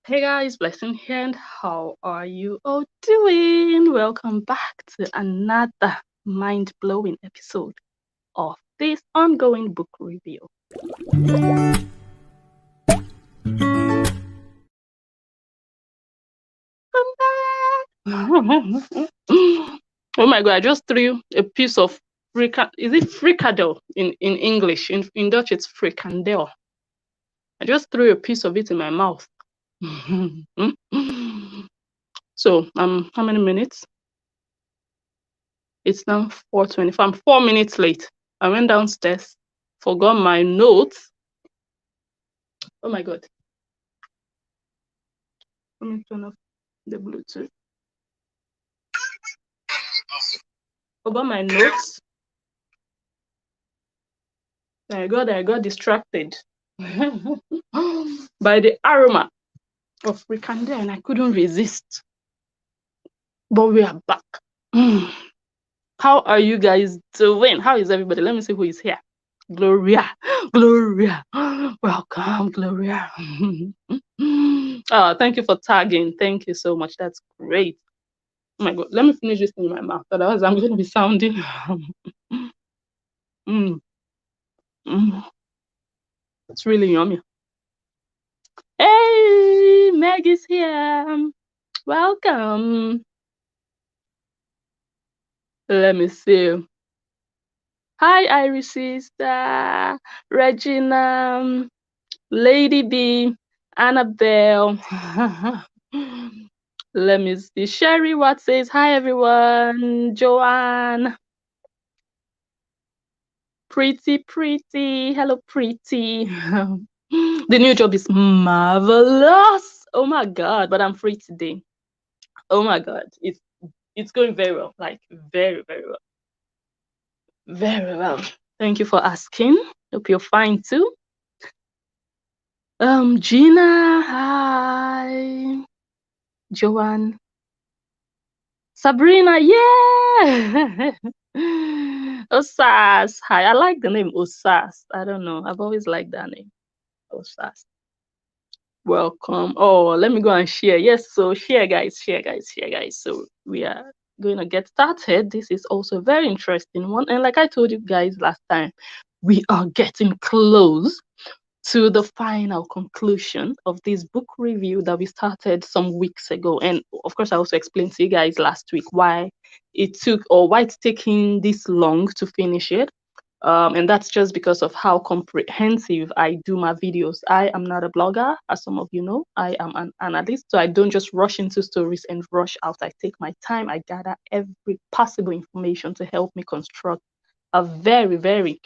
Hey guys, Blessing here, and how are you all doing? Welcome back to another mind-blowing episode of this ongoing book review. I'm back. Oh my god, I just threw a piece of fricadelle in English? In Dutch, it's frikandel. I just threw a piece of it in my mouth. So, how many minutes? It's now 4:25. I'm 4 minutes late. I went downstairs, forgot my notes. Oh my god. Let me turn off the Bluetooth. Forgot my notes. I got distracted by the aroma of fricandel, and I couldn't resist. But we are back. How are you guys doing? How is everybody? Let me see who is here. Gloria, welcome, Gloria. Thank you for tagging. Thank you so much. That's great. Oh my god, let me finish this in my mouth, otherwise I'm going to be sounding. It's really yummy. Hey, Meg is here. Welcome. Let me see. Hi, Iris sister, Regina, Lady B, Annabelle. Let me see. Sherry Watt says, hi everyone. Joanne. Pretty. Hello, pretty. The new job is marvelous. Oh my god, but I'm free today. Oh my god. It's going very well. Like very well. Very well. Thank you for asking. Hope you're fine too. Gina, hi. Joanne. Sabrina, yeah. Osas, hi. I like the name Osas. I don't know. I've always liked that name. Osas. Welcome. Oh, let me go and share. Yes, so share, guys. So we are going to get started. This is also a very interesting one. And like I told you guys last time, we are getting close to the final conclusion of this book review that we started some weeks ago. And of course, I also explained to you guys last week why it's taking this long to finish it. And that's just because of how comprehensive I do my videos. I am not a blogger, as some of you know. I am an analyst, so I don't just rush into stories and rush out. I take my time. I gather every possible information to help me construct a very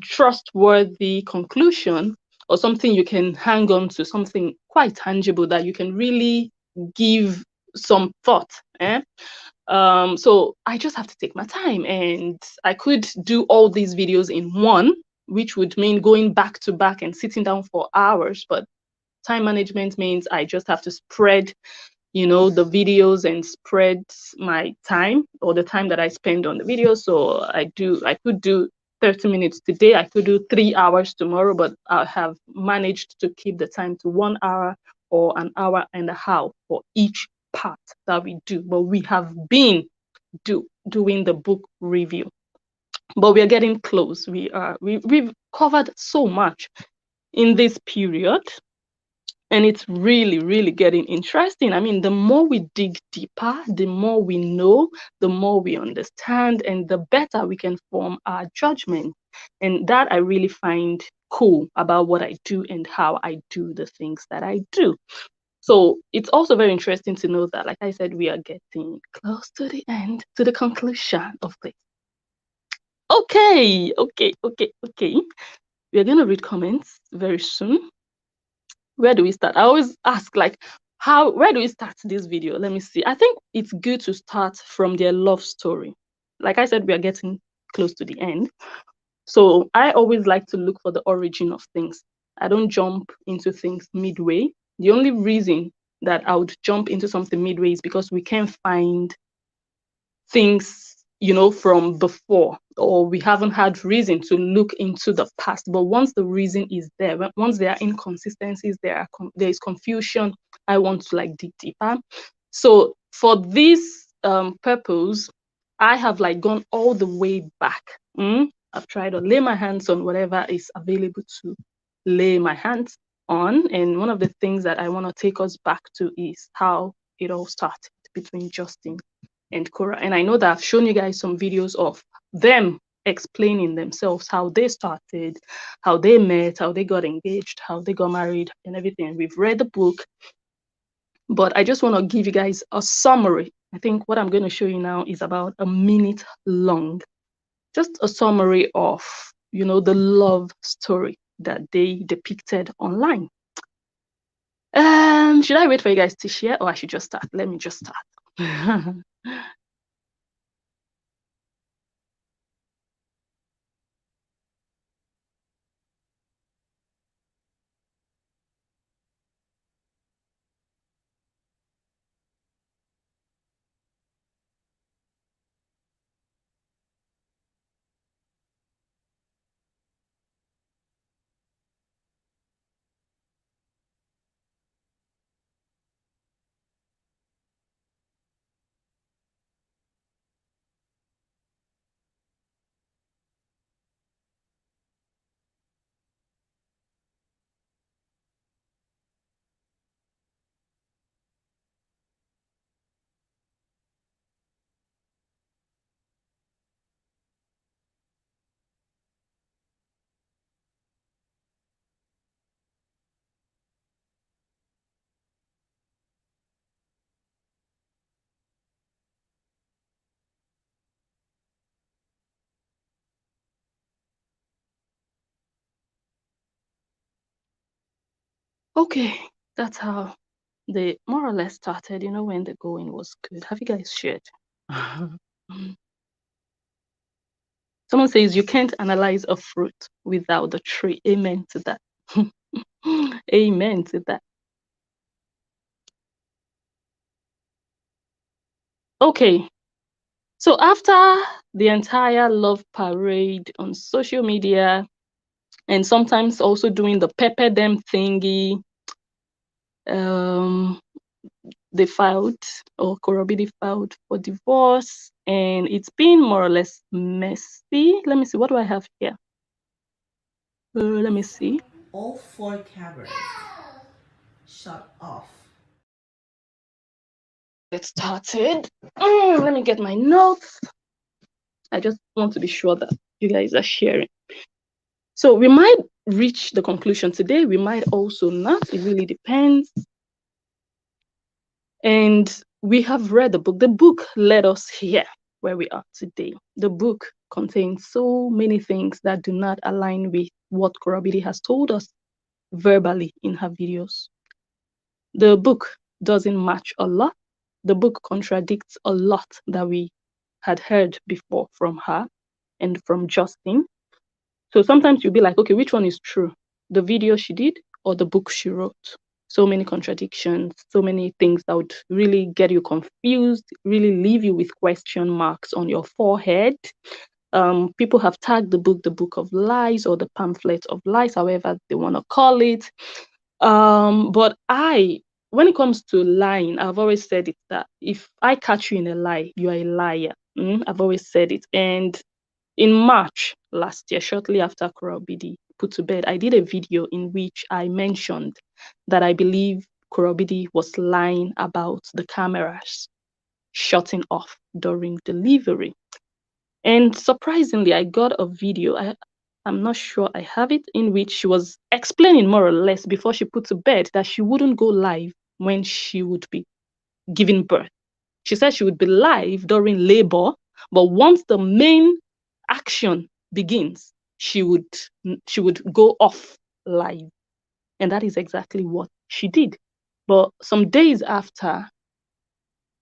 trustworthy conclusion, or something you can hang on to, something quite tangible that you can really give some thought. So I just have to take my time, and I could do all these videos in one, which would mean going back to back and sitting down for hours. But time management means I just have to spread, the videos and spread my time, or the time that I spend on the video. So I could do 30 minutes today, I could do 3 hours tomorrow, but I have managed to keep the time to 1 hour or an hour and a half for each part that we do. But we have been doing the book review, but we are getting close. We've covered so much in this period, and it's really getting interesting. I mean, the more we dig deeper, the more we know, the more we understand, and the better we can form our judgment. And that I really find cool about what I do and how I do the things that I do. So it's also very interesting to know that, like I said, we are getting close to the end, to the conclusion of this. Okay. We're going to read comments very soon. Where do we start? I always ask, like, where do we start this video? Let me see. I think it's good to start from their love story. Like I said, we are getting close to the end. So I always like to look for the origin of things. I don't jump into things midway. The only reason that I would jump into something midway is because we can find things from before, or we haven't had reason to look into the past. But once the reason is there, once there are inconsistencies, there is confusion, I want to like dig deeper. So for this purpose, I have like gone all the way back. I've tried to lay my hands on whatever is available to lay my hands on. And one of the things that I want to take us back to is how it all started between Justin and Cora. And I know that I've shown you guys some videos of them explaining themselves, how they started, how they met, how they got engaged, how they got married, and everything. And we've read the book, but I just want to give you guys a summary. I think what I'm going to show you now is about a minute long. Just a summary of, the love story that they depicted online. Should I wait for you guys to share, or I should just start? Let me just start. Okay, that's how they more or less started, when the going was good. Have you guys shared? Someone says you can't analyze a fruit without the tree. Amen to that. Amen to that. Okay, so after the entire love parade on social media, and sometimes also doing the pepper them thingy, they filed, or Korobidi filed for divorce, and it's been more or less messy. Let me see, what do I have here? Let me see. All 4 cameras shut off. Get started. Let me get my notes. I just want to be sure that you guys are sharing. So we might reach the conclusion today. We might also not. It really depends. And we have read the book. The book led us here where we are today. The book contains so many things that do not align with what Korobidi has told us verbally in her videos. The book doesn't match a lot. The book contradicts a lot that we had heard before from her and from Justin. So sometimes you'll be like, okay, which one is true? The video she did or the book she wrote? So many contradictions, so many things that would really get you confused, really leave you with question marks on your forehead. People have tagged the book of lies, or the pamphlet of lies, however they want to call it. But when it comes to lying, I've always said it, that if I catch you in a lie, you are a liar. I've always said it. And in March last year, shortly after Korobidi put to bed, I did a video in which I mentioned that I believe Korobidi was lying about the cameras shutting off during delivery. And surprisingly, I got a video. I'm not sure I have it, in which she was explaining more or less before she put to bed that she wouldn't go live when she would be giving birth. She said she would be live during labor, but once the main action begins, she would go off live. And that is exactly what she did. But some days after,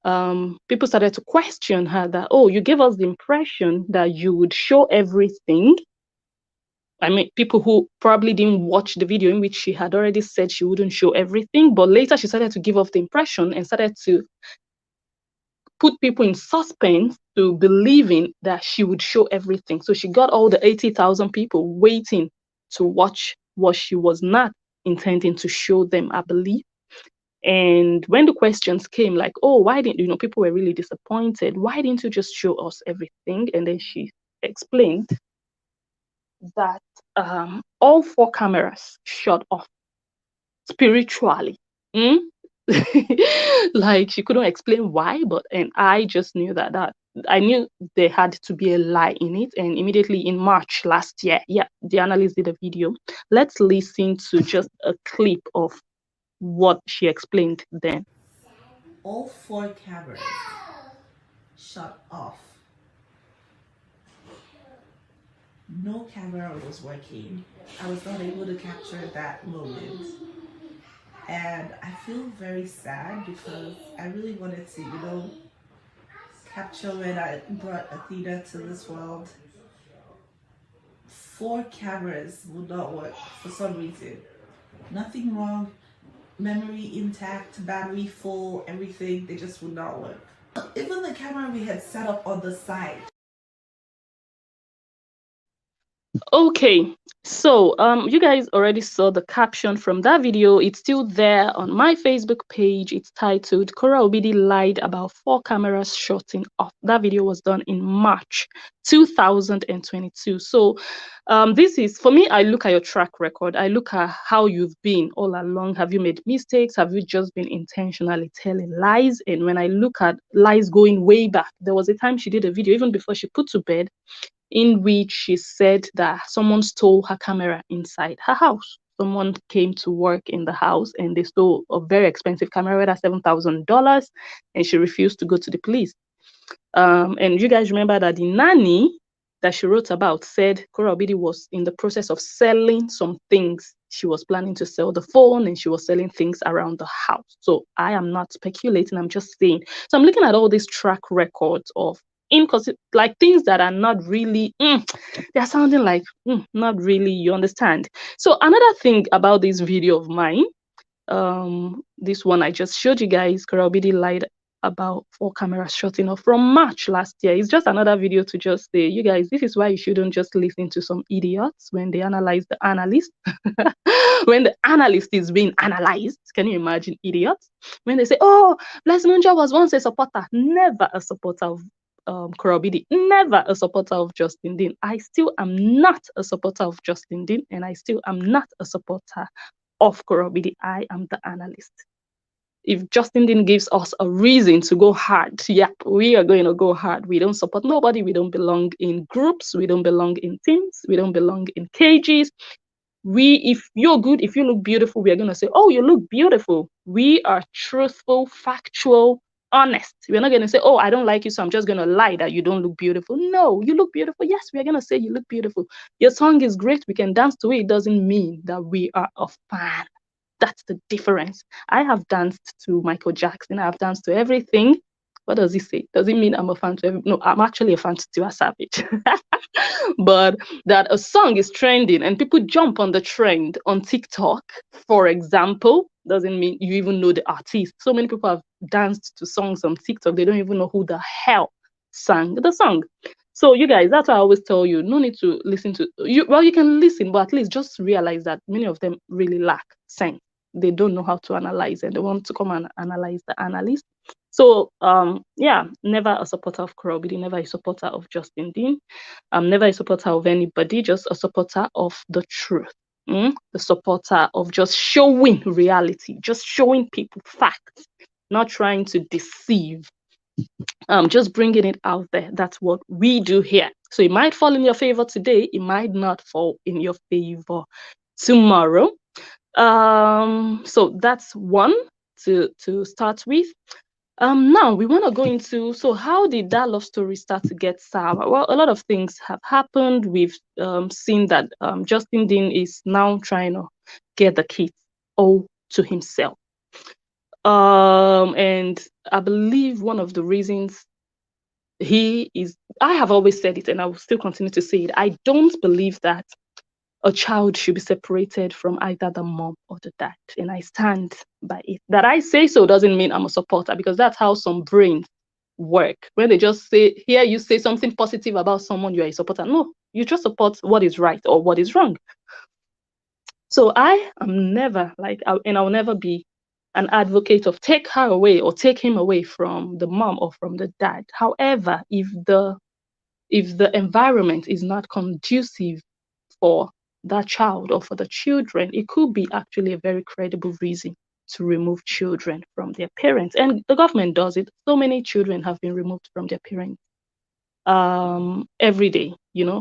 people started to question her that, oh, you gave us the impression that you would show everything. I mean, people who probably didn't watch the video in which she had already said she wouldn't show everything, but later she started to give off the impression and started to put people in suspense to believing that she would show everything. So she got all the 80,000 people waiting to watch what she was not intending to show them, I believe. And when the questions came, like, oh, why didn't you know, people were really disappointed. Why didn't you just show us everything? And then she explained that all four cameras shut off spiritually. Mm? Like she couldn't explain why, but and I just knew that I knew there had to be a lie in it. And immediately in March last year, yeah, the analyst did a video. Let's listen to just a clip of what she explained then. All four cameras shut off. No camera was working. I was not able to capture that moment. And I feel very sad because I really wanted to, capture when I brought Athena to this world. Four cameras would not work for some reason. Nothing wrong, memory intact, battery full, everything, they just would not work. Even the camera we had set up on the side. Okay, so you guys already saw the caption from that video. It's still there on my Facebook page. It's titled Kora Obidi lied about four cameras shutting off. That video was done in March 2022. So this is, for me, I look at your track record. I look at how you've been all along. Have you made mistakes? Have you just been intentionally telling lies? And when I look at lies going way back, there was a time she did a video even before she put to bed, in which she said that someone stole her camera inside her house. Someone came to work in the house and they stole a very expensive camera, that's $7,000, and she refused to go to the police. And you guys remember that the nanny that she wrote about said Kora Obidi was in the process of selling some things. She was planning to sell the phone and she was selling things around the house. So I am not speculating, I'm just saying. So I'm looking at all these track records of like things that are not really, they're sounding like not really, you understand. So another thing about this video of mine, this one I just showed you guys, Kora Obidi lied about four cameras shutting off from March last year. It's just another video to just say, you guys, this is why you shouldn't just listen to some idiots when they analyze the analyst. When the analyst is being analyzed, can you imagine idiots? When they say, oh, Blessing Njoh was once a supporter, never a supporter of Kora Obidi, never a supporter of Justin Dean. I still am not a supporter of Justin Dean, and I still am not a supporter of Kora Obidi. I am the analyst. If Justin Dean gives us a reason to go hard, yep, we are going to go hard. We don't support nobody. We don't belong in groups. We don't belong in teams. We don't belong in cages. If you're good, if you look beautiful, we are going to say, oh, you look beautiful. We are truthful, factual, honest. We're not going to say, oh, I don't like you, so I'm just going to lie that you don't look beautiful. No, you look beautiful. Yes, we are going to say you look beautiful. Your song is great. We can dance to it. It doesn't mean that we are a fan. That's the difference. I have danced to Michael Jackson. I have danced to everything. What does he say? Does it mean I'm a fan to every? No, I'm actually a fan to Tiwa Savage. But that a song is trending and people jump on the trend on TikTok, for example, doesn't mean you even know the artist. So many people have danced to songs on TikTok. They don't even know who the hell sang the song. So you guys, that's why I always tell you, no need to listen to you. Well, you can listen, but at least just realize that many of them really lack sense. They don't know how to analyze and they want to come and analyze the analyst. So yeah, never a supporter of Kora Obidi, never a supporter of Justin Dean, never a supporter of anybody, just a supporter of the truth. The supporter of just showing reality, just showing people facts, not trying to deceive, just bringing it out there. That's what we do here. So it might fall in your favor today, it might not fall in your favor tomorrow. So that's one to start with. Now we want to go into, so how did that love story start to get sour? Well, a lot of things have happened. We've seen that Justin Dean is now trying to get the kids all to himself. And I believe one of the reasons I have always said it and I will still continue to say it, I don't believe that a child should be separated from either the mom or the dad. And I stand by it. That I say so doesn't mean I'm a supporter, because that's how some brains work. When they just hear you say something positive about someone, you are a supporter. No, you just support what is right or what is wrong. So I am never and I'll never be an advocate of take her away or take him away from the mom or from the dad. However, if the environment is not conducive for that child or for the children, it could be actually a very credible reason to remove children from their parents. And the government does it. So many children have been removed from their parents every day,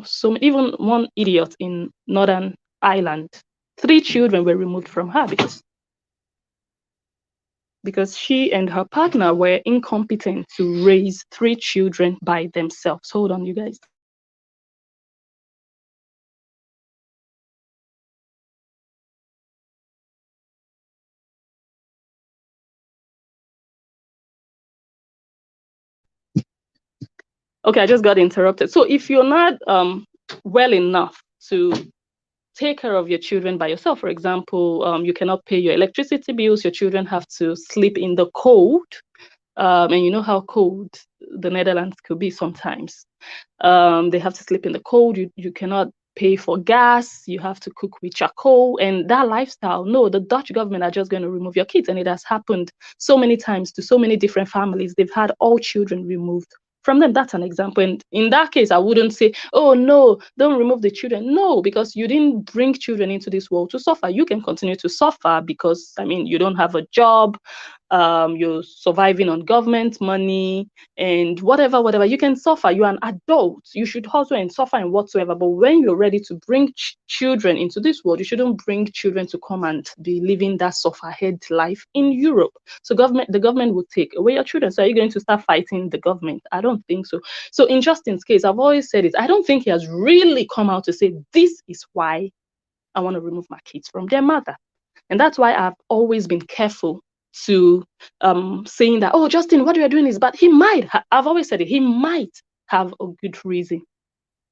So even one idiot in Northern Ireland, 3 children were removed from her because she and her partner were incompetent to raise 3 children by themselves. Hold on, you guys. Okay, I just got interrupted. So if you're not well enough to take care of your children by yourself, for example, you cannot pay your electricity bills, your children have to sleep in the cold, and you know how cold the Netherlands could be sometimes. They have to sleep in the cold. You cannot pay for gas. You have to cook with charcoal. And that lifestyle, no, the Dutch government are just going to remove your kids. And it has happened so many times to so many different families. They've had all children removed from them. That's an example. And in that case, I wouldn't say, oh, no, don't remove the children. No, because you didn't bring children into this world to suffer. You can continue to suffer because, you don't have a job. You're surviving on government money and whatever. You can suffer. You're an adult. You should hustle and suffer and whatsoever. But when you're ready to bring children into this world, you shouldn't bring children to come and be living that sufferhead life in Europe. So the government will take away your children. So are you going to start fighting the government? I don't think so. So in Justin's case, I've always said it. I don't think he has really come out to say, this is why I want to remove my kids from their mother. And that's why I've always been careful to saying that, oh, Justin, what you are doing is bad. I've always said it, he might have a good reason.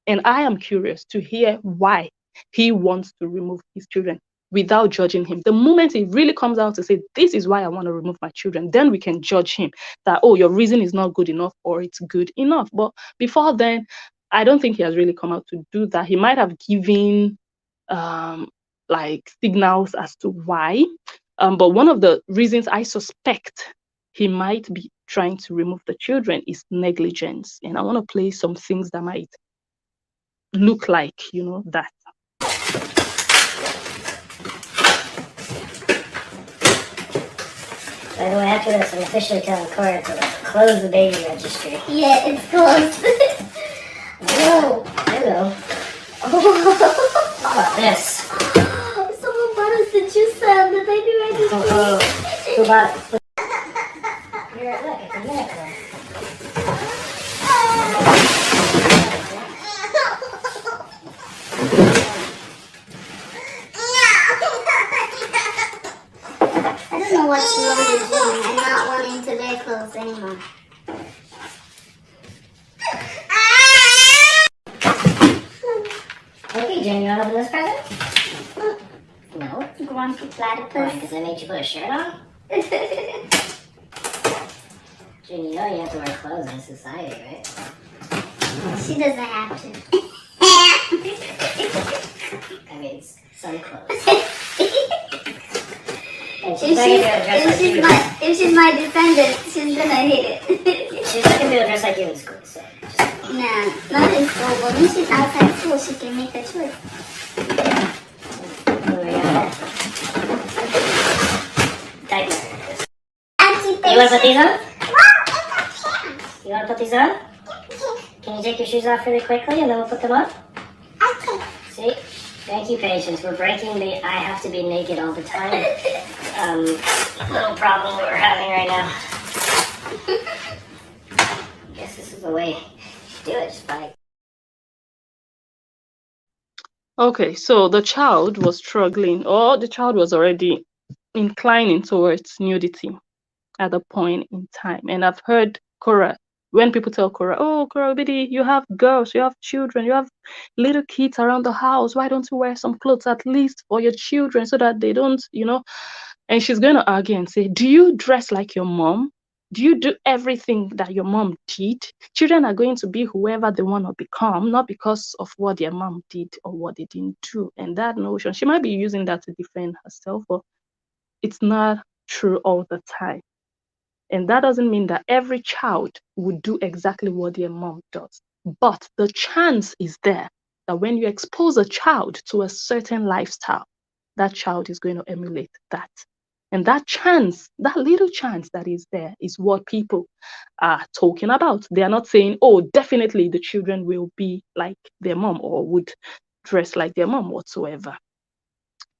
And I am curious to hear why he wants to remove his children without judging him. The moment he really comes out to say, this is why I want to remove my children, then we can judge him that, oh, your reason is not good enough or it's good enough. But before then, I don't think he has really come out to do that. He might have given signals as to why. But one of the reasons I suspect he might be trying to remove the children is negligence. And I want to play some things that might look like, that. By the way, after this, I'm officially telling Cora to close the baby registry. Yeah, it's closed. Whoa, hello. How about this? Someone bought us the juice on the baby registry. Who bought it? Here, look, it's a miracle. I don't know what she wanted doing. I'm not wanting to wear clothes anymore. Okay, Jen, you want to open this present? No. Grumpy Why? platypus. Because I made you put a shirt on? Jen, you know you have to wear clothes in society, right? She doesn't have to. I mean, some clothes. And she's not going to be able to dress like you. If she's my descendant, she's gonna hate it. She's not going to be able to dress like you in school, so just... Nah, not in school, but when she's outside school, she can make a choice. Oh my god. Diaper. Auntie, You want to put these on? Wow, You want to put these on? Can you take your shoes off really quickly and then we'll put them on? okay. See? Thank you, Patience. We're breaking the I have to be naked all the time little problem we're having right now. I guess this is the way to do it, just by... Okay, so the child was struggling, or the child was already inclining towards nudity at a point in time. And I've heard Cora, when people tell Cora, oh, Cora Obidi, you have girls, you have children, you have little kids around the house. Why don't you wear some clothes at least for your children so that they don't, And she's going to argue and say, do you dress like your mom? Do you do everything that your mom did? Children are going to be whoever they want to become, not because of what their mom did or what they didn't do. And that notion, she might be using that to defend herself, but it's not true all the time. And that doesn't mean that every child would do exactly what their mom does. But the chance is there that when you expose a child to a certain lifestyle, that child is going to emulate that. And that chance, that little chance that is there, is what people are talking about. They are not saying, oh, definitely the children will be like their mom or would dress like their mom whatsoever.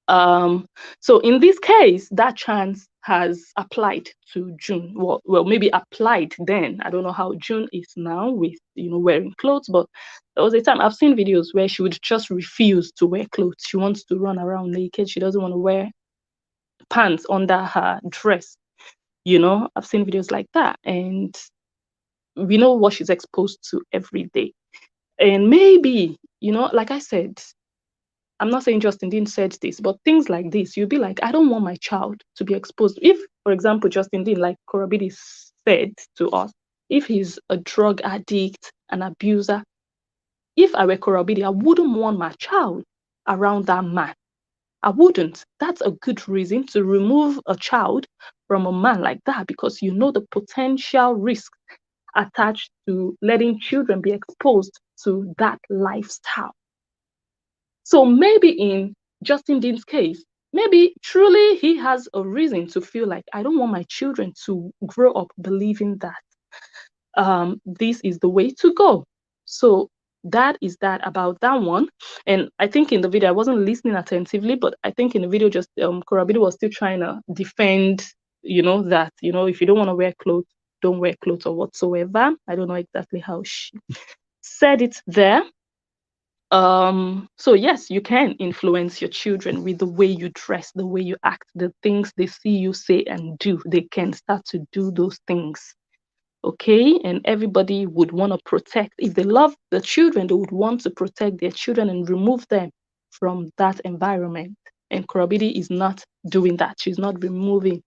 So in this case, that chance has applied to June. Well, maybe applied then. I don't know how June is now with, wearing clothes, but there was a time I've seen videos where she would just refuse to wear clothes. She wants to run around naked. She doesn't want to wear pants under her dress. I've seen videos like that, and we know what she's exposed to every day. And maybe, like I said, I'm not saying Justin Dean said this, but things like this, you'll be like, I don't want my child to be exposed. If, for example, Justin Dean, like Korobidi said to us, if he's a drug addict, an abuser, if I were Korobidi, I wouldn't want my child around that man. I wouldn't. That's a good reason to remove a child from a man like that, because you know the potential risk attached to letting children be exposed to that lifestyle. So maybe in Justin Dean's case, maybe truly he has a reason to feel like, I don't want my children to grow up believing that this is the way to go. So that is that about that one. And I think in the video, I wasn't listening attentively, but I think in the video, just Korabidi was still trying to defend, that, if you don't want to wear clothes, don't wear clothes or whatsoever. I don't know exactly how she said it there. So yes, you can influence your children with the way you dress, the way you act, the things they see you say and do. They can start to do those things. Okay, and everybody would want to protect. If they love the children, they would want to protect their children and remove them from that environment. And Korobidi is not doing that. She's not removing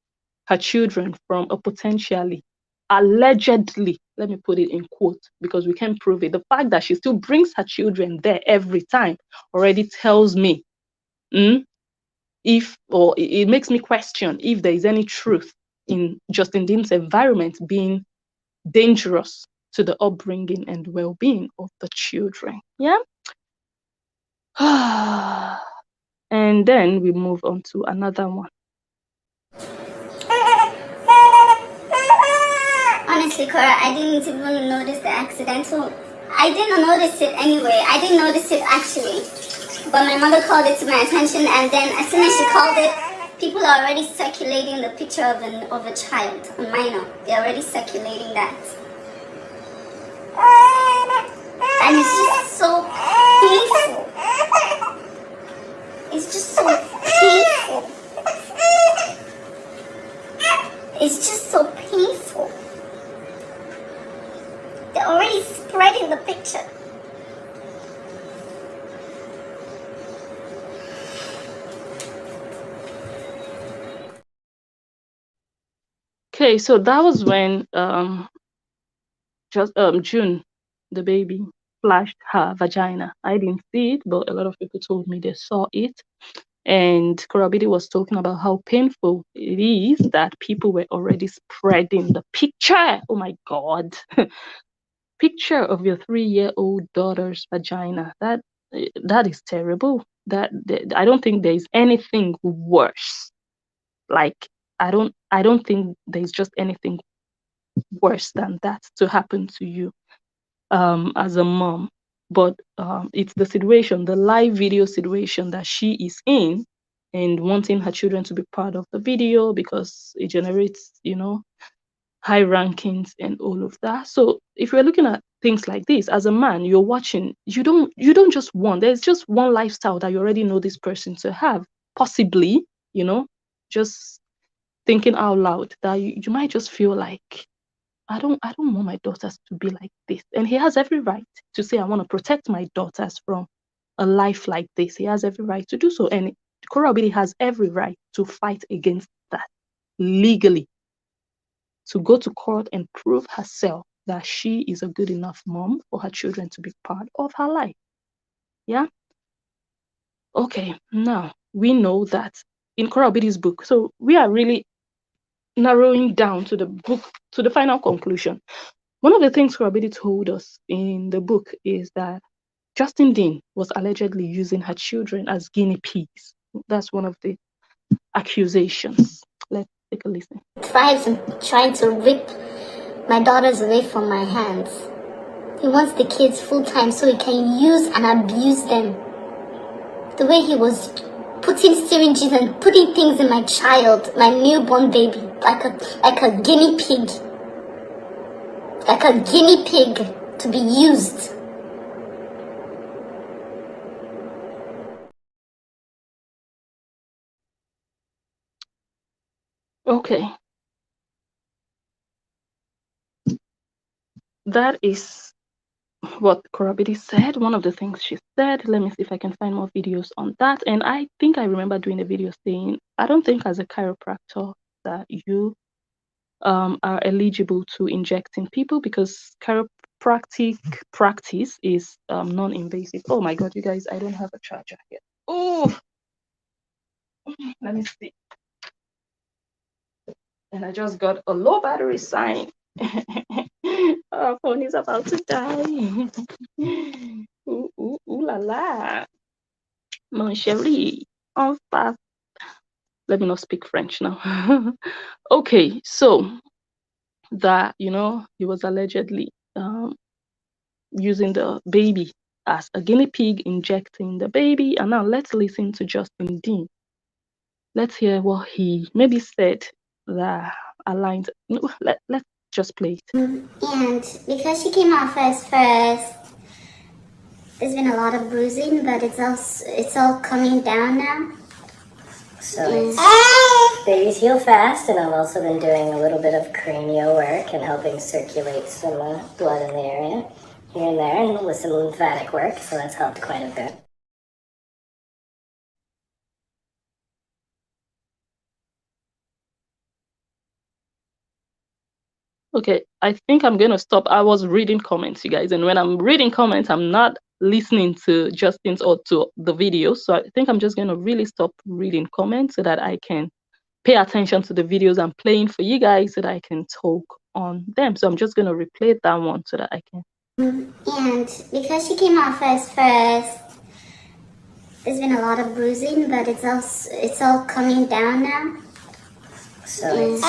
her children from a potentially, allegedly, let me put it in quote, because we can't prove it. The fact that she still brings her children there every time already tells me it makes me question if there is any truth in Justin Dean's environment being dangerous to the upbringing and well-being of the children. Yeah. And then we move on to another one. Honestly, Cora, I didn't even notice the accidental. I didn't notice it anyway. I didn't notice it actually. But my mother called it to my attention, and then as soon as she called it, people are already circulating the picture of a child, a minor. They're already circulating that. And it's just so painful. It's just so painful. It's just so painful. They're already spreading the picture. Okay, so that was when June, the baby, flashed her vagina. I didn't see it, but a lot of people told me they saw it. And Korabidi was talking about how painful it is that people were already spreading the picture. Oh my God. Picture of your 3-year-old daughter's vagina. That is terrible. I don't think there is anything worse. Like, I don't think there's just anything worse than that to happen to you as a mom. But it's the situation, the live video situation that she is in, and wanting her children to be part of the video because it generates, high rankings and all of that. So if you're looking at things like this as a man, you're watching, you don't just want, there's just one lifestyle that you already know this person to have, possibly, just thinking out loud that you might just feel like, I don't want my daughters to be like this. And he has every right to say, I want to protect my daughters from a life like this. He has every right to do so. And Korobidi has every right to fight against that legally. to go to court and prove herself that she is a good enough mom for her children to be part of her life. Yeah. Okay. Now we know that in Cora Obidi's book. So we are really narrowing down to the book, to the final conclusion. One of the things Cora Obidi told us in the book is that Justin Dean was allegedly using her children as guinea pigs. That's one of the accusations. Let's take a listen. Thrives on trying to rip my daughters away from my hands. He wants the kids full time so he can use and abuse them. The way he was putting syringes and putting things in my child, my newborn baby, like a guinea pig. Like a guinea pig to be used. Okay. That is what Cora Obidi said. One of the things she said. Let me see if I can find more videos on that. And I think I remember doing a video saying, I don't think as a chiropractor that you are eligible to injecting people, because chiropractic practice is non-invasive. Oh my God, you guys, I don't have a charger here. Oh, let me see. And I just got a low battery sign. Our phone is about to die. Ooh, ooh, ooh la la. Mon chéri. Enfin. Let me not speak French now. Okay, so that, he was allegedly using the baby as a guinea pig, injecting the baby. And now let's listen to Justin Dean. Let's hear what he maybe said that aligns. No, let's just play it. And because she came off as first, there's been a lot of bruising, but it's all coming down now. So babies heal fast, and I've also been doing a little bit of cranial work and helping circulate some blood in the area here and there, and with some lymphatic work, so that's helped quite a bit. Okay, I think I'm going to stop. I was reading comments, you guys, and when I'm reading comments, I'm not listening to Justin's or to the video. So I think I'm just going to really stop reading comments so that I can pay attention to the videos I'm playing for you guys so that I can talk on them. So I'm just going to replay that one so that I can. And because she came off as first, there's been a lot of bruising, but it's all coming down now. So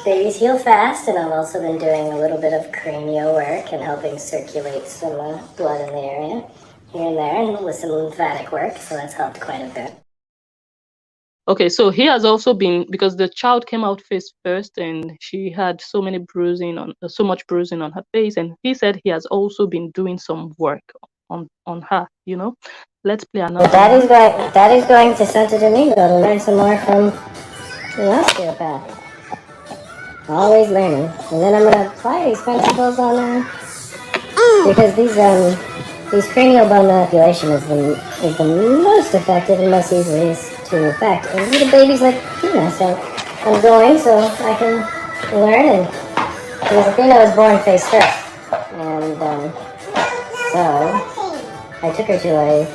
babies heal fast, and I've also been doing a little bit of cranial work and helping circulate some blood in the area here and there, and with some lymphatic work, so that's helped quite a bit. Okay, so he has also been, because the child came out face first and she had so much bruising on her face, and he said he has also been doing some work on her, Let's play another. Daddy's going to Santo Domingo to learn some more from the osteopath. Always learning. And then I'm gonna apply these principles on because these cranial bone manipulation is the most effective and most easily to effect. And little babies like Tina, so I'm going so I can learn, and because Athena was born face first. And so I took her to a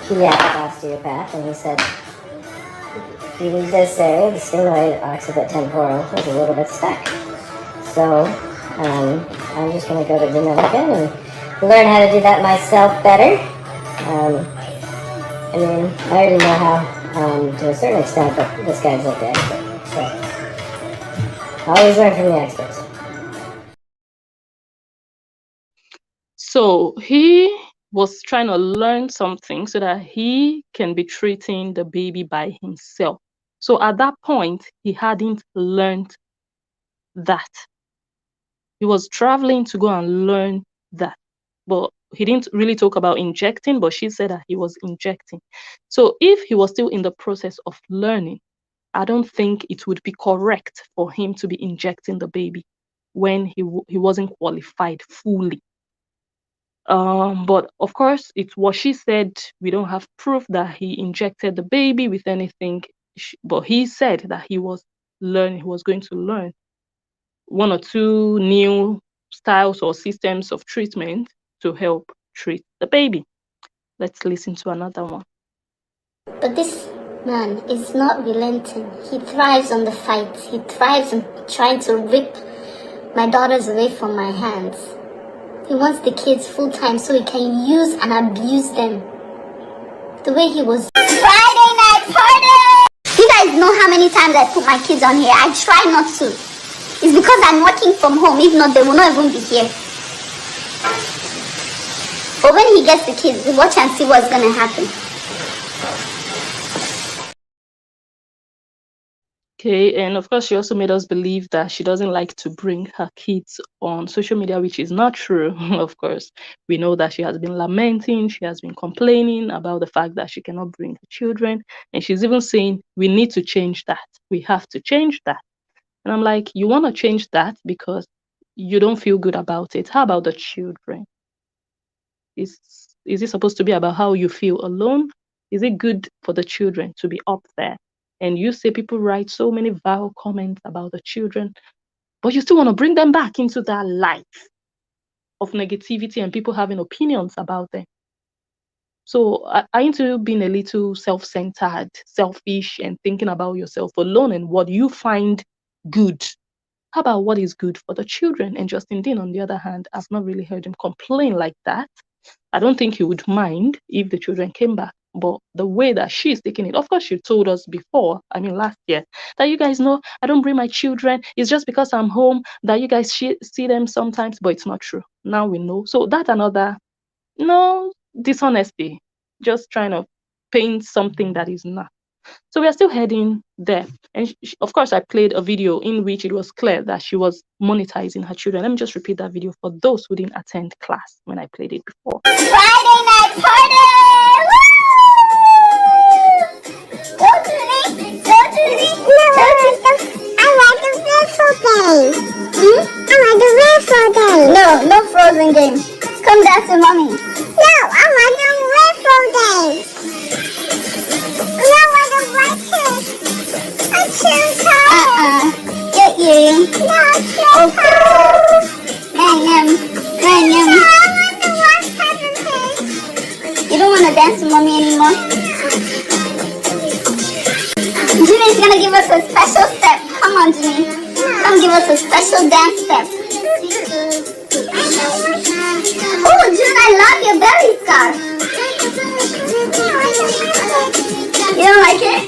pediatric osteopath, and he said, this area, the sphenoid occiput temporal, was a little bit stuck. So I'm just going to go to Dominican and learn how to do that myself better. I mean, I already know how to a certain extent, but this guy's like the expert. So always learn from the experts. So he was trying to learn something so that he can be treating the baby by himself. So at that point, he hadn't learned that. He was traveling to go and learn that. But he didn't really talk about injecting, but she said that he was injecting. So if he was still in the process of learning, I don't think it would be correct for him to be injecting the baby when he wasn't qualified fully. But of course, it's what she said. We don't have proof that he injected the baby with anything, but he said that he was learning, he was going to learn. one or two new styles or systems of treatment to help treat the baby. Let's listen to another one. But this man is not relenting. He thrives on the fight. He thrives on trying to rip my daughters away from my hands. He wants the kids full time so he can use and abuse them. The way he was. Friday night party! You guys know how many times I put my kids on here. I try not to. It's because I'm working from home. If not, they will not even be here. But when he gets the kids, we watch and see what's gonna happen. Okay, and of course, she also made us believe that she doesn't like to bring her kids on social media, which is not true. Of course, we know that she has been lamenting, she has been complaining about the fact that she cannot bring her children, and she's even saying we need to change that. We have to change that. And I'm like, you want to change that because you don't feel good about it. How about the children? Is it supposed to be about how you feel alone? Is it good for the children to be up there? And you say people write so many vile comments about the children, but you still want to bring them back into that life of negativity and people having opinions about them. So aren't you being a little self-centered, selfish, and thinking about yourself alone and what you find good? How about what is good for the children? And Justin Dean, on the other hand, I've not really heard him complain like that. I don't think he would mind if the children came back. But the way that she's taking it, of course, she told us before, I mean, last year, that you guys know I don't bring my children. It's just because I'm home that you guys see them sometimes, but it's not true. Now we know. So that's another, no, dishonesty, just trying to paint something that is not. So we are still heading there. And of course, I played a video in which it was clear that she was monetizing her children. Let me just repeat that video for those who didn't attend class when I played it before. Friday night party! Woo! Go to me! Go to me! I like the raffle game. I like the raffle game. No frozen game. Come down to mommy. No, I want the raffle game. No, I don't want to. I'm too tired. Get you. No, I'm too tired. Nanyam. You don't want to dance with mommy anymore? Jimmy's gonna give us a special step. Come on, Jimmy. Come give us a special dance step. Oh, June, I love your belly scarf. You don't like it?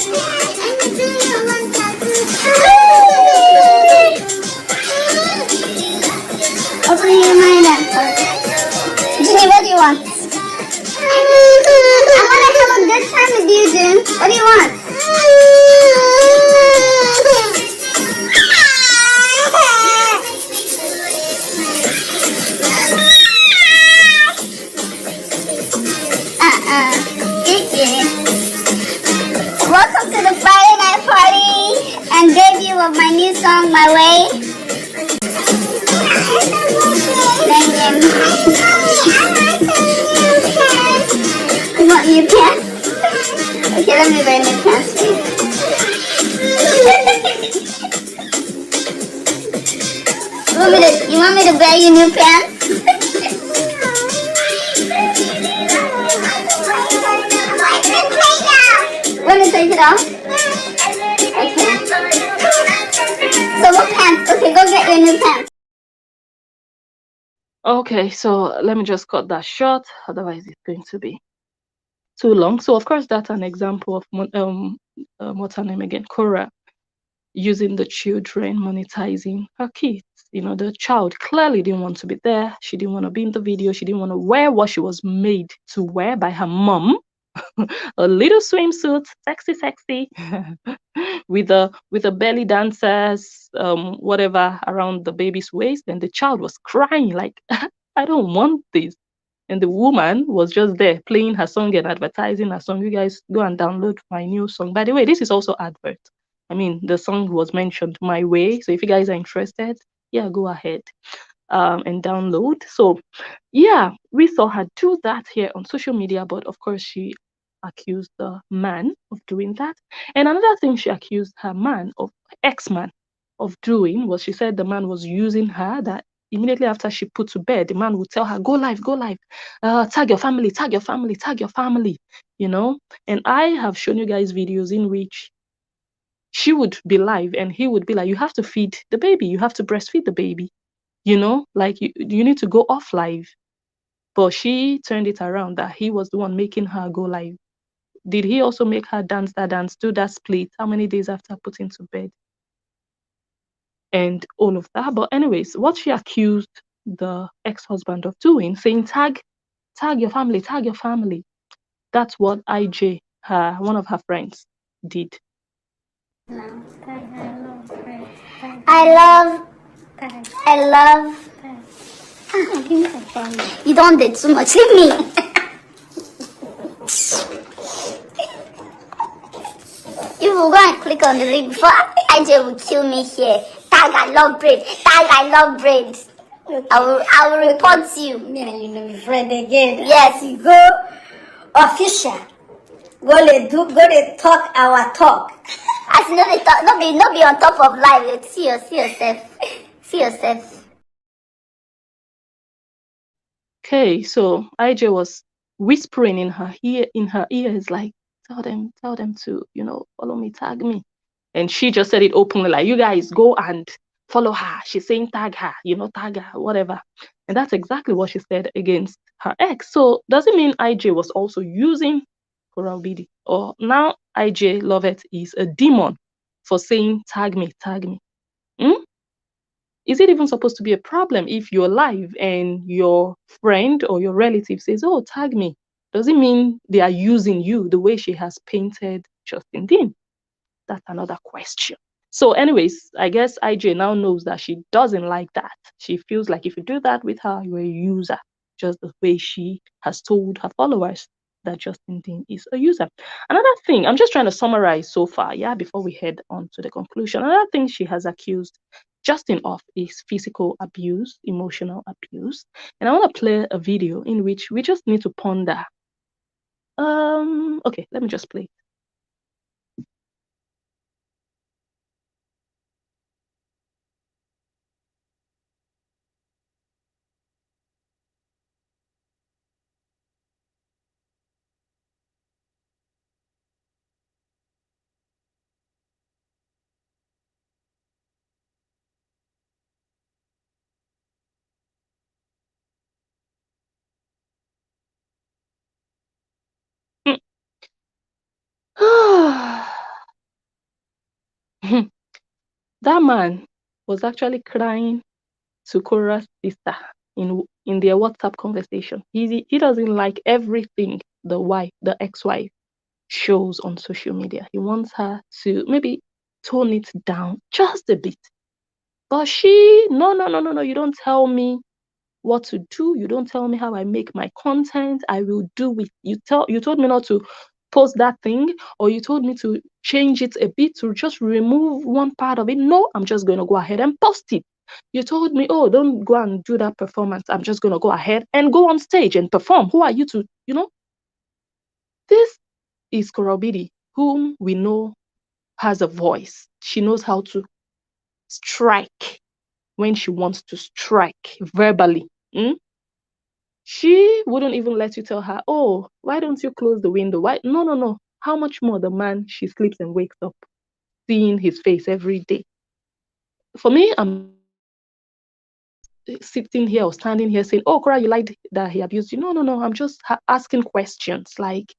Open your mind up. Jimmy, what do you want? I want to have a good time with you, June. What do you want? Welcome to the Friday night party and debut of my new song, My Way. Thank you. You want new pants? Okay, let me wear new pants for you. You want me to wear you new pants? Want to take it off? Okay. So what pants? Okay, go get your new pants. Okay, so let me just cut that short, otherwise it's going to be too long. So of course that's an example of what's her name again, Cora, using the children, monetizing her kids. You know, the child clearly didn't want to be there. She didn't want to be in the video. She didn't want to wear what she was made to wear by her mom. A little swimsuit, sexy, with the belly dancers, whatever around the baby's waist. And the child was crying like, I don't want this. And the woman was just there playing her song and advertising her song. You guys go and download my new song. By the way, this is also advert. I mean, the song was mentioned, My Way. So if you guys are interested, yeah, go ahead and download. So yeah, we saw her do that here on social media, but of course she accused the man of doing that. And another thing, she accused her man of ex-man of doing was, she said the man was using her, that immediately after she put to bed, the man would tell her, go live, tag your family, tag your family, tag your family, And I have shown you guys videos in which she would be live and he would be like, you have to feed the baby, you have to breastfeed the baby, like you need to go off live. But she turned it around that he was the one making her go live. Did he also make her dance that dance, do that split? How many days after putting to bed? And all of that. But anyways, what she accused the ex-husband of doing, saying tag your family, tag your family. That's what IJ, one of her friends, did. I love. You don't do too much. Leave me. You will go and click on the link before IJ will kill me here. Tag I love bread. Tag I love bread. I will report you. Yeah, you know, friend again. Yes. You go official. Go to talk our talk. As you know, they talk, not be on top of life. See yourself. See yourself. Okay, so IJ was whispering in her ears, like, tell them to, follow me, tag me. And she just said it openly, like, you guys go and follow her. She's saying tag her, tag her, whatever. And that's exactly what she said against her ex. So does it mean IJ was also using Coral BD? Or now IJ Lovett is a demon for saying tag me, tag me? Is it even supposed to be a problem if you're live and your friend or your relative says, oh, tag me? Does it mean they are using you the way she has painted Justin Dean? That's another question. So anyways, I guess IJ now knows that she doesn't like that. She feels like if you do that with her, you're a user, just the way she has told her followers that Justin Dean is a user. Another thing, I'm just trying to summarize so far, before we head on to the conclusion. Another thing she has accused Justin of is physical abuse, emotional abuse. And I want to play a video in which we just need to ponder. Okay, let me just play. That man was actually crying to Cora's sister in their WhatsApp conversation. He doesn't like everything the ex-wife shows on social media. He wants her to maybe tone it down just a bit. But she, no, you don't tell me what to do. You don't tell me how I make my content. I will do it. You told me not to post that thing, or you told me to change it a bit, to just remove one part of it. No, I'm just going to go ahead and post it. You told me, oh, don't go and do that performance. I'm just going to go ahead and go on stage and perform. Who are you to, This is Korobidi, whom we know has a voice. She knows how to strike when she wants to strike verbally. She wouldn't even let you tell her, oh, why don't you close the window? Why? No. How much more the man she sleeps and wakes up seeing his face every day? For me, I'm sitting here or standing here saying, oh, Cora, you like that he abused you? No. I'm just asking questions. Like,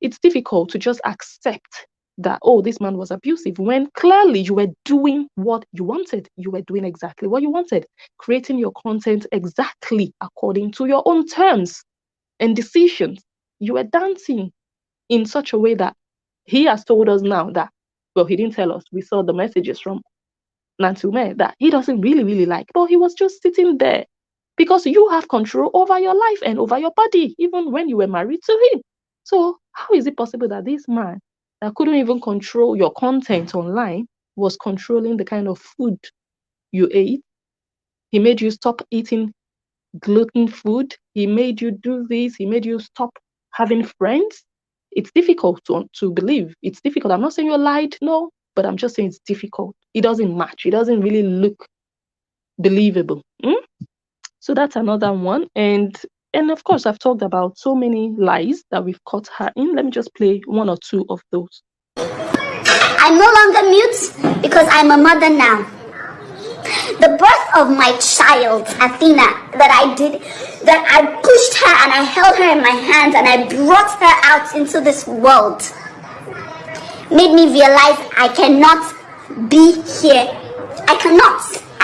it's difficult to just accept that, oh, this man was abusive, when clearly you were doing what you wanted. You were doing exactly what you wanted, creating your content exactly according to your own terms and decisions. You were dancing in such a way that he has told us now that, well, he didn't tell us. We saw the messages from Nantume that he doesn't really like, but he was just sitting there because you have control over your life and over your body, even when you were married to him. So how is it possible that this man that couldn't even control your content online was controlling the kind of food you ate? He made you stop eating gluten food. He made you do this. He made you stop having friends. It's difficult to believe. It's difficult. I'm not saying you lied, no, but I'm just saying it's difficult it doesn't match. It doesn't really look believable. So that's another one. And of course, I've talked about so many lies that we've caught her in. Let me just play one or two of those. I'm no longer mute because I'm a mother now. The birth of my child, Athena, that I pushed her and I held her in my hands and I brought her out into this world, made me realize I cannot be here. I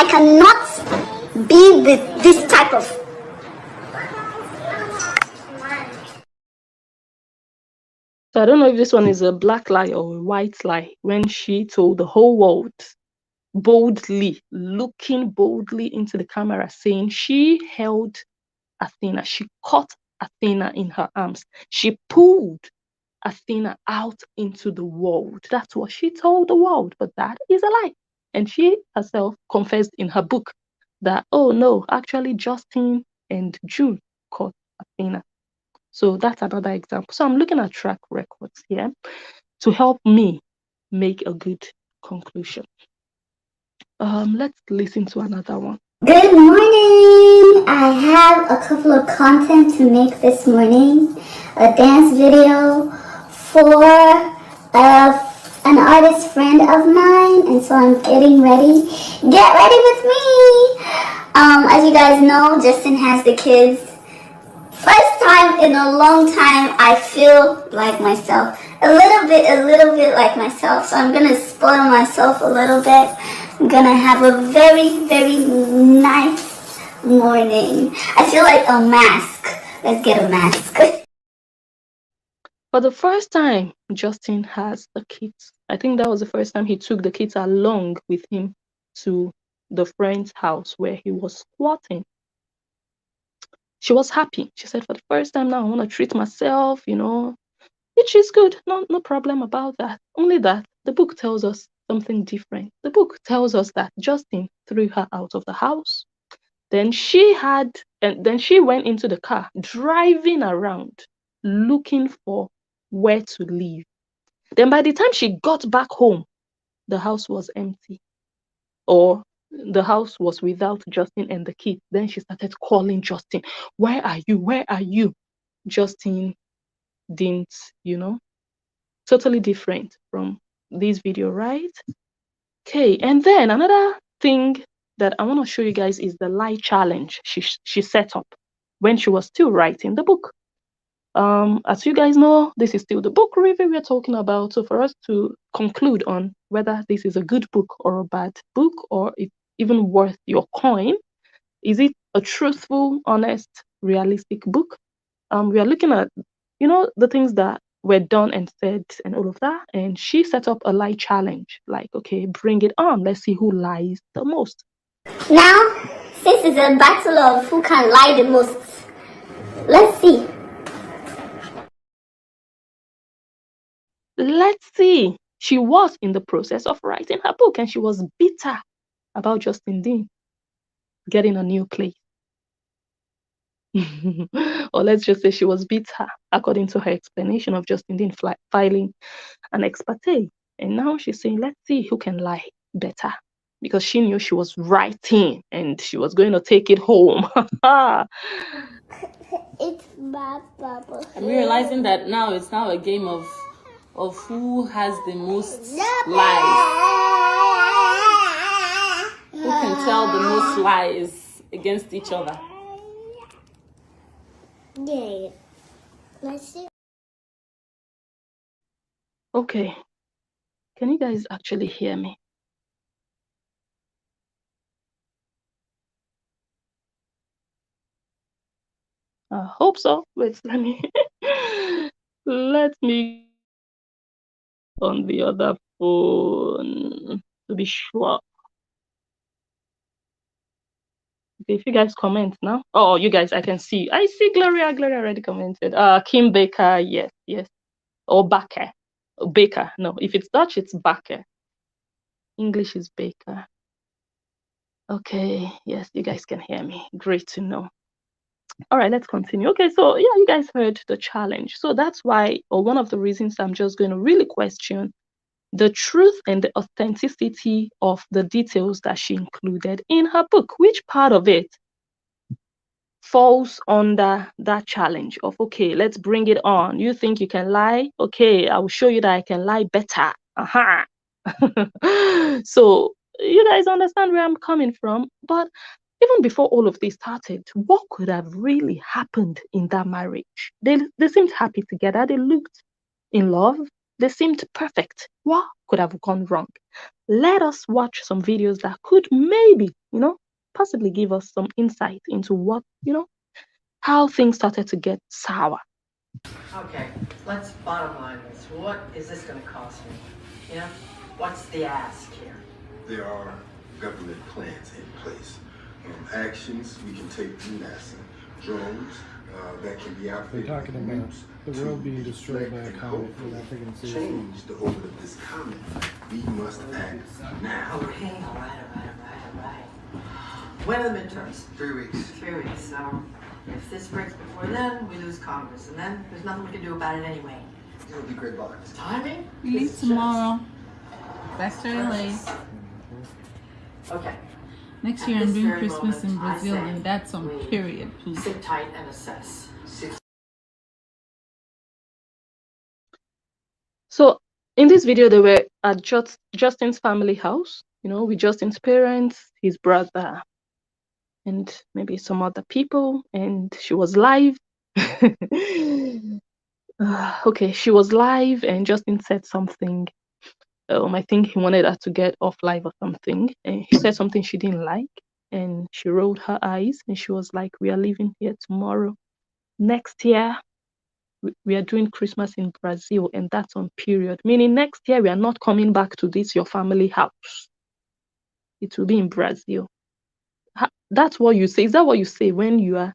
cannot be with this type of. So I don't know if this one is a black lie or a white lie, when she told the whole world boldly, looking boldly into the camera, saying she held Athena, she caught Athena in her arms, she pulled Athena out into the world. That's what she told the world, but that is a lie. And she herself confessed in her book that, oh no, actually Justin and June caught Athena. So that's another example. So I'm looking at track records here to help me make a good conclusion. Let's listen to another one. Good morning. I have a couple of content to make this morning. A dance video for an artist friend of mine, and so I'm getting ready. Get ready with me. As you guys know, Justin has the kids. First time in a long time, I feel like myself. A little bit like myself. So I'm gonna spoil myself a little bit. I'm gonna have a very, very nice morning. I feel like a mask. Let's get a mask. For the first time, Justin has the kids. I think that was the first time he took the kids along with him to the friend's house where he was squatting. She was happy. She said, for the first time now, I want to treat myself, which is good. No problem about that. Only that the book tells us something different. The book tells us that Justin threw her out of the house. Then she went into the car, driving around, looking for where to live. Then by the time she got back home, the house was empty, or the house was without Justin and the kids. Then she started calling Justin. Where are you? Where are you? Justin didn't, totally different from this video, right? Okay, and then another thing that I want to show you guys is the lie challenge she set up when she was still writing the book. As you guys know, this is still the book review we're talking about. So for us to conclude on whether this is a good book or a bad book, or it's even worth your coin, is it a truthful, honest, realistic book? We are looking at, the things that were done and said and all of that. And she set up a lie challenge, like, okay, bring it on. Let's see who lies the most. Now, since it's a battle of who can lie the most, let's see. Let's see. She was in the process of writing her book, and she was bitter about Justin Dean getting a new place. Or let's just say she was bitter, according to her explanation of Justin Dean filing an ex parte. And now she's saying, let's see who can lie better, because she knew she was writing and she was going to take it home. It's my bubble. I'm realizing that now it's a game of who has the most lies. Who can tell the most lies against each other. Yeah. Let's see. Okay. Can you guys actually hear me? I hope so. Wait, let me on the other phone to be sure. Okay, if you guys comment now. Oh, you guys, I can see. I see Gloria. Gloria already commented. Kim Baker, yes. Or Baker. Baker. No, if it's Dutch, it's Baker. English is Baker. Okay, yes, you guys can hear me. Great to know. All right, let's continue. Okay, so yeah, you guys heard the challenge. So that's why, or one of the reasons I'm just going to really question the truth and the authenticity of the details that she included in her book. Which part of it falls under that challenge of, okay, let's bring it on. You think you can lie? Okay, I will show you that I can lie better. Aha. So you guys understand where I'm coming from. But even before all of this started, what could have really happened in that marriage? They seemed happy together. They looked in love. They seemed perfect. What could have gone wrong? Let us watch some videos that could maybe, possibly give us some insight into what, how things started to get sour. Okay, let's bottom line this. What is this going to cost me? You know, what's the ask here? There are government plans in place. Actions we can take through NASA. Drones that can be outfitted. They're talking about the world being destroyed by a comet. We're not taking it seriously. Change the orbit of this comet. We must act now. Okay, all right. When are the midterms? 3 weeks. 3 weeks. So if this breaks before then, we lose Congress, and then there's nothing we can do about it anyway. It'll be great luck. Timing? We leave tomorrow. Back to LA. Okay. Next year At I'm this doing very Christmas in moment, I Brazil, say and that's on we period, please. Sit tight and assess. So in this video, they were at Justin's family house, with Justin's parents, his brother, and maybe some other people, and she was live. Okay, she was live, and Justin said something. I think he wanted her to get off live or something, and he said something she didn't like, and she rolled her eyes, and she was like, "We are leaving here tomorrow. Next year, we are doing Christmas in Brazil, and that's on period. Meaning next year we are not coming back to your family house. It will be in Brazil." That's what you say. Is that what you say when you are?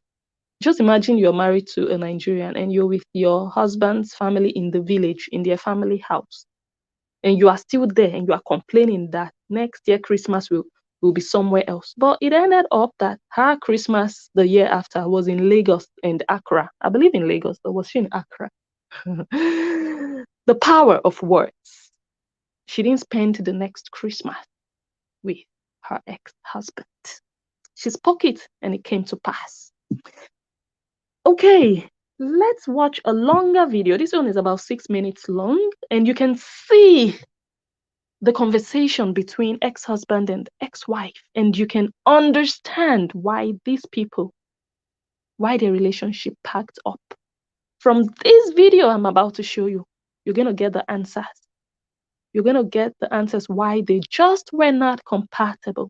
Just imagine you're married to a Nigerian and you're with your husband's family in the village, in their family house, and you are still there and you are complaining that next year Christmas will be somewhere else. But it ended up that her Christmas the year after was in Lagos and Accra. I believe in Lagos, or was she in Accra? The power of words. She didn't spend the next Christmas with her ex-husband. She spoke it and it came to pass. Okay, let's watch a longer video. This one is about 6 minutes long, and you can see the conversation between ex-husband and ex-wife, and you can understand why these people, why their relationship packed up. From this video I'm about to show you, you're going to get the answers. You're going to get the answers why they just were not compatible.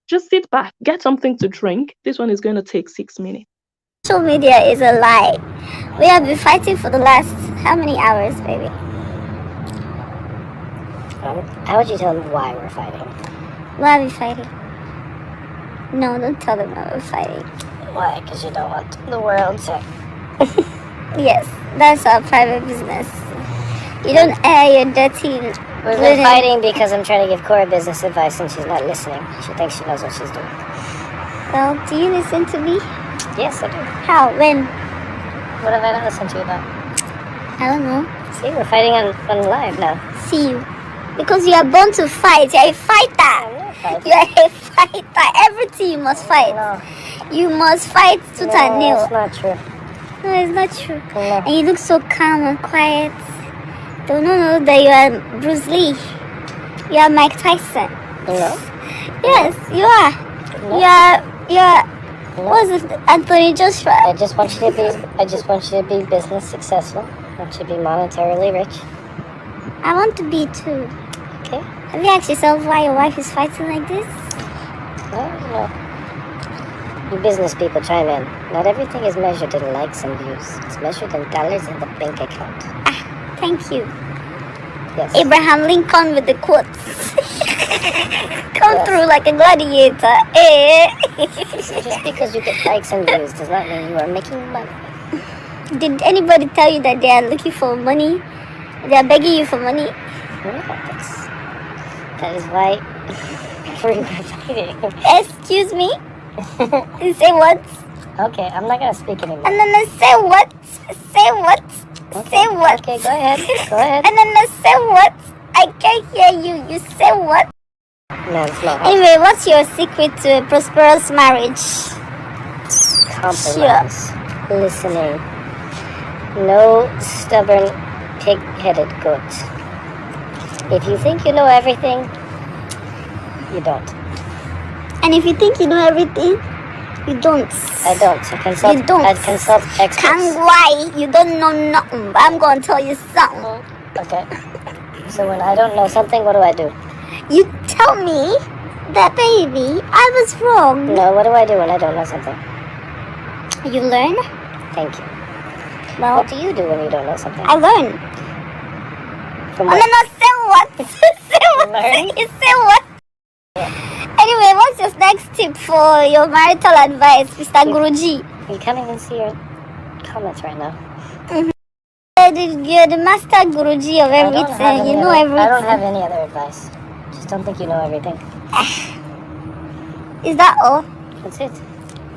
Just sit back, get something to drink. This one is going to take 6 minutes. Social media is a lie. We have been fighting for the last how many hours, baby? How would you tell them why we're fighting? Why are we fighting? No, don't tell them why we're fighting. Why? Because you don't want the world to... Yes, that's our private business. You don't air your dirty... We've been fighting because I'm trying to give Cora business advice and she's not listening. She thinks she knows what she's doing. Well, do you listen to me? Yes, I do. How? When? What have I not listened to you about? I don't know. See, we're fighting on live now. See you. Because you are born to fight. You're a fighter. You are a fighter. Everything you must fight. No. You must fight tooth and nail. It's not true. No, it's not true. No. And you look so calm and quiet. Don't know that you are Bruce Lee. You are Mike Tyson. No. Yes, you are. No. You are. No. What is it, Anthony Joshua? I just want you to be business successful. I want you to be monetarily rich. I want to be too. Okay. Have you asked yourself why your wife is fighting like this? No. You business people chime in. Not everything is measured in likes and views. It's measured in dollars in the bank account. Thank you. Yes. Abraham Lincoln with the quotes. Come through like a gladiator. Just because you get likes and views does not mean you are making money. Did anybody tell you that they are looking for money? They are begging you for money? No, that is why we're fighting. Excuse me? You say what? Okay, I'm not gonna speak anymore. No, say what? Say what? Say what? Okay, go ahead. Go ahead. No, say what? I can't hear you. You say what? No, it's not. Anyway, what's your secret to a prosperous marriage? Compromise. Listening. No stubborn, pig-headed goat. If you think you know everything, you don't. And if you think you know everything, you don't. I don't. I consult. You don't. I consult experts. Can't lie. You don't know nothing. But I'm gonna tell you something. Okay. So when I don't know something, what do I do? You tell me that, baby, I was wrong. No, what do I do when I don't know something? You learn. Thank you. Well, What do you do when you don't know something? I learn. From Oh, what? no, say what? Say what? Learn? You say what? Anyway, what's your next tip for your marital advice, Mr. Guruji? You can't even see your comments right now. You're the master Guruji of I don't have everything. any You know other- everything. I don't have any other advice. Just don't think you know everything. Is that all? That's it.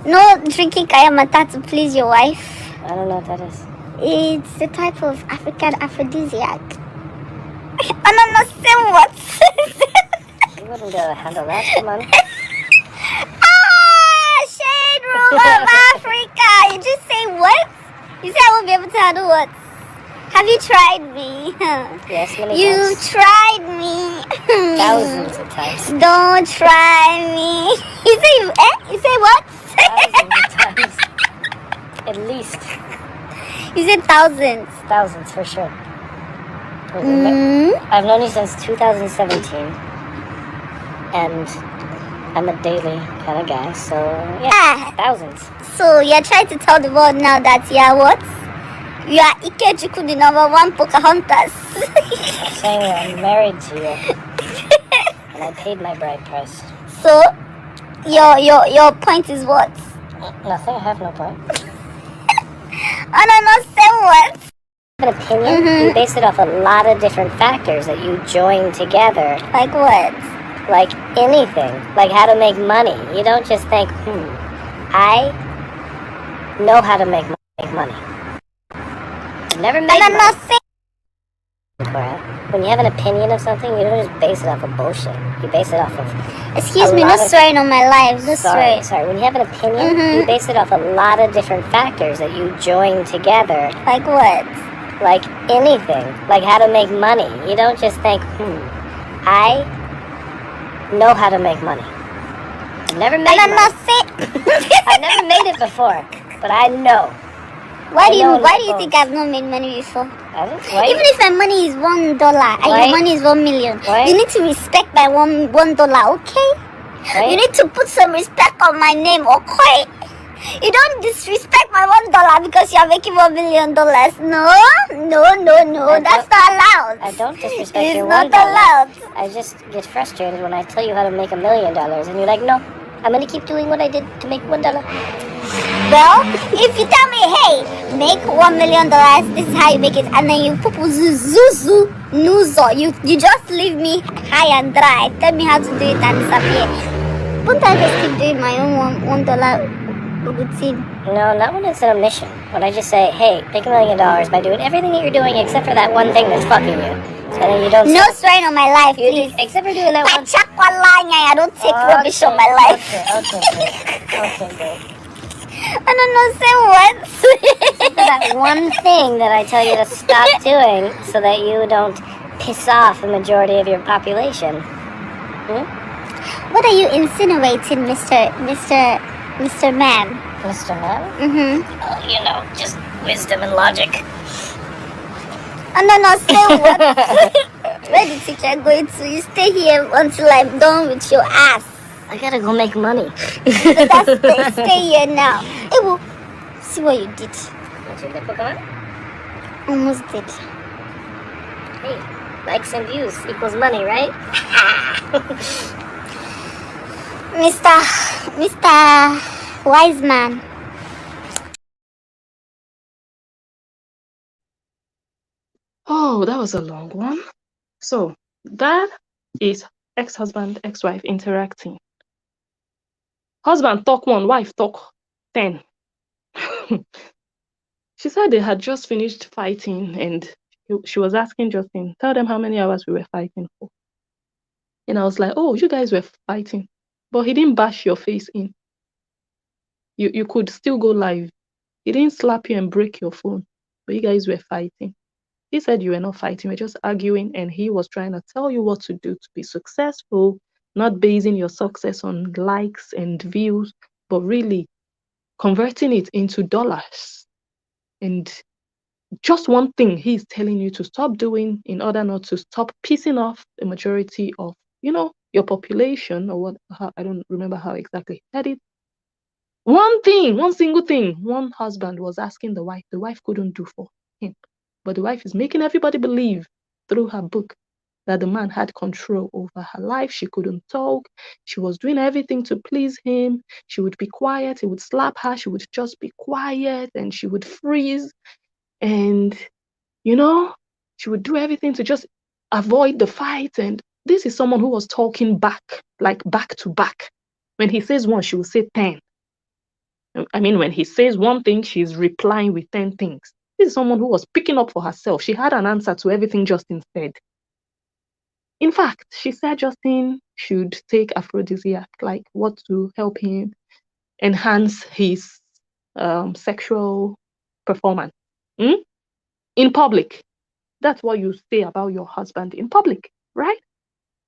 No drinking kayamata to please your wife. I don't know what that is. It's a type of African aphrodisiac. Oh, no, say what? You wouldn't be able to handle that. Come on. Shade room of Africa. You just say what? You say I won't be able to handle what? Have you tried me? Yes, many You times. tried me. Thousands of times. Don't try me. You say what? Thousands of times. At least. You said thousands. Thousands for sure. Mm. I've known you since 2017. And I'm a daily kind of guy, so yeah, thousands. So you're trying to tell the world now that you are what? You are Ikejuku, the number one Pocahontas. I'm saying that I'm married to you. And I paid my bride price. So your point is what? Nothing, I have no point. Oh, no, say what? An opinion, you base it off a lot of different factors that you join together. Like what? Like anything. Like how to make money. You don't just think, I know how to make money. I've never made money. Cora, when you have an opinion of something, you don't just base it off of bullshit. You base it off of... Excuse me, no swearing on my life. No swearing. Sorry. When you have an opinion, you base it off a lot of different factors that you join together. Like what? Like anything. Like how to make money. You don't just think, I know how to make money. I've never made money. I've never made it before, but I know. Why do you think I've not made money before? Even if my money is $1 and your money is 1 million, you need to respect my $1, okay? You need to put some respect on my name, okay? You don't disrespect my $1 because you're making $1 million. No, that's not allowed. I don't disrespect your $1. It's not allowed. I just get frustrated when I tell you how to make $1 million, and you're like, no, I'm gonna keep doing what I did to make $1. Well, if you tell me, hey, make $1 million, this is how you make it, and then you poo nuzo, you just leave me high and dry, tell me how to do it and disappear. Won't I just keep doing my own $1 routine? No, not when it's an omission. When I just say, hey, make $1 million by doing everything that you're doing except for that one thing that's fucking you. So then you don't... No swearing on my life, please. Except for doing that one... I don't take rubbish on my life. Okay, great. I don't know, say what? That one thing that I tell you to stop doing so that you don't piss off the majority of your population. What are you insinuating, Mr. Man? Mr. Man? Mm-hmm. Oh, just wisdom and logic. Oh, no, say what? Where the teacher going to? You stay here until I'm done with your ass. I gotta go make money. Stay here now. Hey, well, see what you did. What's your nipple going? Almost did. Hey, likes and views equals money, right? Mr. Wise Man. Oh, that was a long one. So that is ex-husband, ex-wife interacting. Husband talk 1, wife talk 10. She said they had just finished fighting, and she was asking Justin, tell them how many hours we were fighting for. And I was like, oh, you guys were fighting. But he didn't bash your face in. You could still go live. He didn't slap you and break your phone. But you guys were fighting. He said you were not fighting, we were just arguing, and he was trying to tell you what to do to be successful, not basing your success on likes and views, but really converting it into dollars. And just one thing he's telling you to stop doing in order not to stop pissing off the majority of, your population, or I don't remember how exactly he said it. One thing, one single thing, one husband was asking the wife couldn't do for him. But the wife is making everybody believe through her book that the man had control over her life. She couldn't talk. She was doing everything to please him. She would be quiet. He would slap her. She would just be quiet, and she would freeze. And, she would do everything to just avoid the fight. And this is someone who was talking back, like back to back. When he says one, she will say 10. I mean, when he says one thing, she's replying with 10 things. This is someone who was picking up for herself. She had an answer to everything Justin said. In fact, she said Justin should take aphrodisiac, like what to help him enhance his sexual performance in public. That's what you say about your husband in public, right?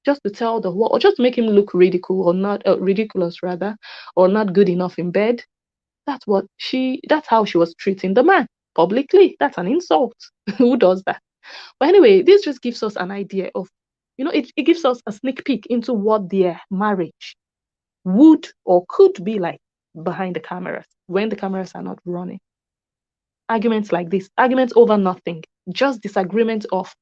Just to tell the world, or just to make him look ridiculous rather, or not good enough in bed. That's how she was treating the man publicly. That's an insult. Who does that? But anyway, this just gives us an idea of, it gives us a sneak peek into what their marriage would or could be like behind the cameras when the cameras are not running. Arguments like this, arguments over nothing, just disagreement of,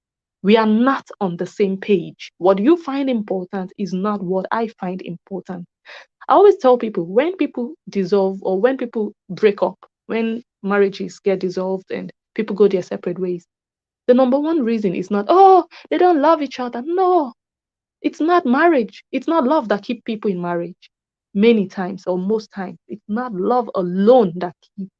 we are not on the same page. What you find important is not what I find important. I always tell people, when people dissolve or when people break up, when marriages get dissolved and people go their separate ways, the number one reason is not, oh, they don't love each other. No, it's not marriage. It's not love that keeps people in marriage. Many times or most times, it's not love alone that keeps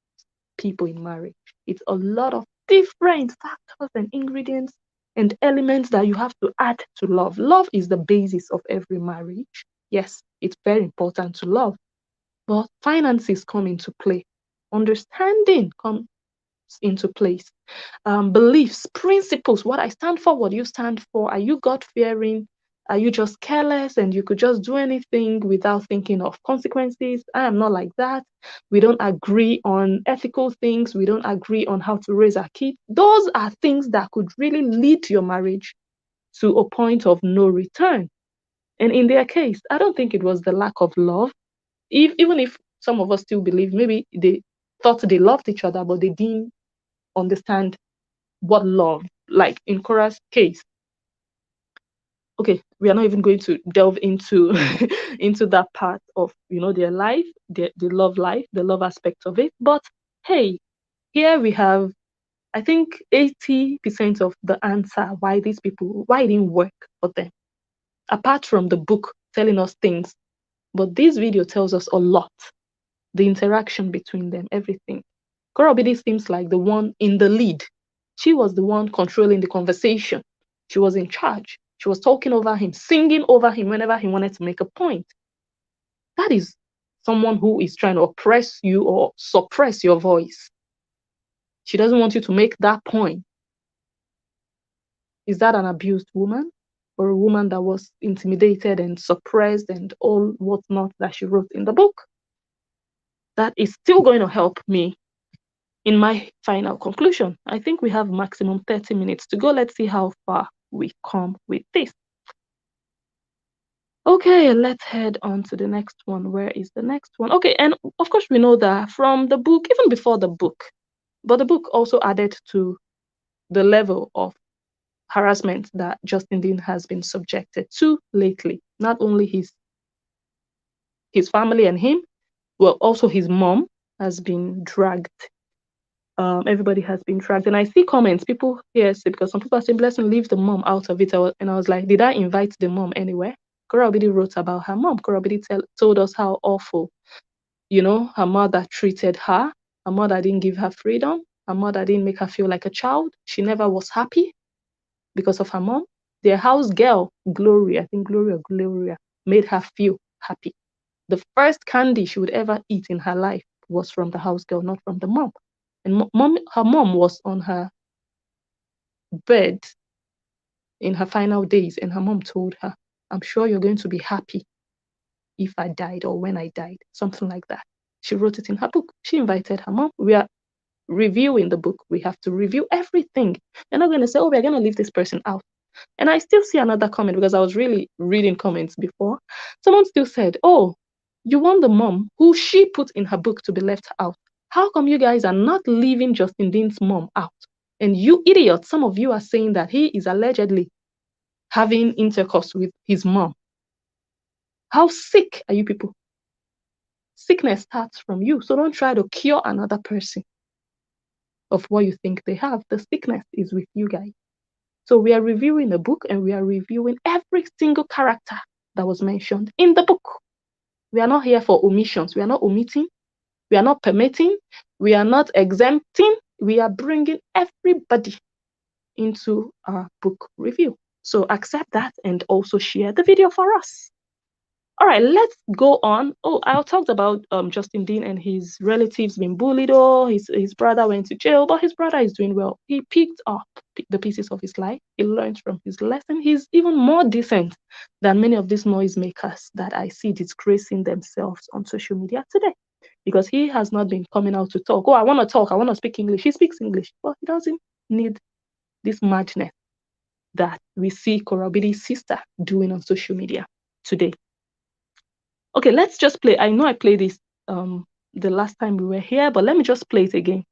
people in marriage. It's a lot of different factors and ingredients and elements that you have to add to love. Love is the basis of every marriage. Yes, it's very important to love, but finances come into play. Understanding comes into place. Beliefs, principles, what I stand for, what you stand for. Are you God-fearing? Are you just careless and you could just do anything without thinking of consequences? I am not like that. We don't agree on ethical things. We don't agree on how to raise our kids. Those are things that could really lead your marriage to a point of no return. And in their case, I don't think it was the lack of love. Even if some of us still believe maybe they thought they loved each other, but they didn't understand what love, like in Cora's case. Okay, we are not even going to delve into into that part of their life, the love life, the love aspect of it. But hey, here we have, I think, 80% of the answer why it didn't work for them. Apart from the book telling us things, but this video tells us a lot. The interaction between them, everything. Cora Obidi seems like the one in the lead. She was the one controlling the conversation. She was in charge. She was talking over him, singing over him whenever he wanted to make a point. That is someone who is trying to oppress you or suppress your voice. She doesn't want you to make that point. Is that an abused woman? Or a woman that was intimidated and suppressed and all whatnot that she wrote in the book? That is still going to help me in my final conclusion. I think we have maximum 30 minutes to go. Let's see how far we come with this. Okay, let's head on to the next one. Where is the next one? Okay, and of course we know that from the book, even before the book, but the book also added to the level of harassment that Justin Dean has been subjected to lately. Not only his family and him, well, also his mom has been dragged. Everybody has been dragged. And I see comments, people here say, because some people are saying, Blessing, leave the mom out of it. And I was like, did I invite the mom anywhere? Cora Obidi wrote about her mom. Cora Obidi told us how awful, her mother treated her. Her mother didn't give her freedom. Her mother didn't make her feel like a child. She never was happy because of her mom. Their house girl, Gloria, I think Gloria, made her feel happy. The first candy she would ever eat in her life was from the house girl, not from the mom. And her mom was on her bed in her final days, and her mom told her, I'm sure you're going to be happy if I died or when I died, something like that. She wrote it in her book. She invited her mom. We are reviewing the book. We have to review everything. You're not going to say, oh, we're going to leave this person out. And I still see another comment, because I was really reading comments before. Someone still said, oh, you want the mom who she put in her book to be left out. How come you guys are not leaving Justin Dean's mom out? And you idiots, some of you are saying that he is allegedly having intercourse with his mom. How sick are you people? Sickness starts from you. So don't try to cure another person of what you think they have. The sickness is with you guys. So we are reviewing the book, and we are reviewing every single character that was mentioned in the book. We are not here for omissions. We are not omitting. We are not permitting. We are not exempting. We are bringing everybody into our book review. So accept that and also share the video for us. All right, let's go on. Oh, I talked about Justin Dean and his relatives being bullied. Oh, his brother went to jail, but his brother is doing well. He picked up the pieces of his life. He learned from his lesson. He's even more decent than many of these noisemakers that I see disgracing themselves on social media today, because he has not been coming out to talk. Oh, I want to talk. I want to speak English. He speaks English, but he doesn't need this madness that we see Korobidi's sister doing on social media today. Okay, let's just play. I know I played this the last time we were here, but let me just play it again.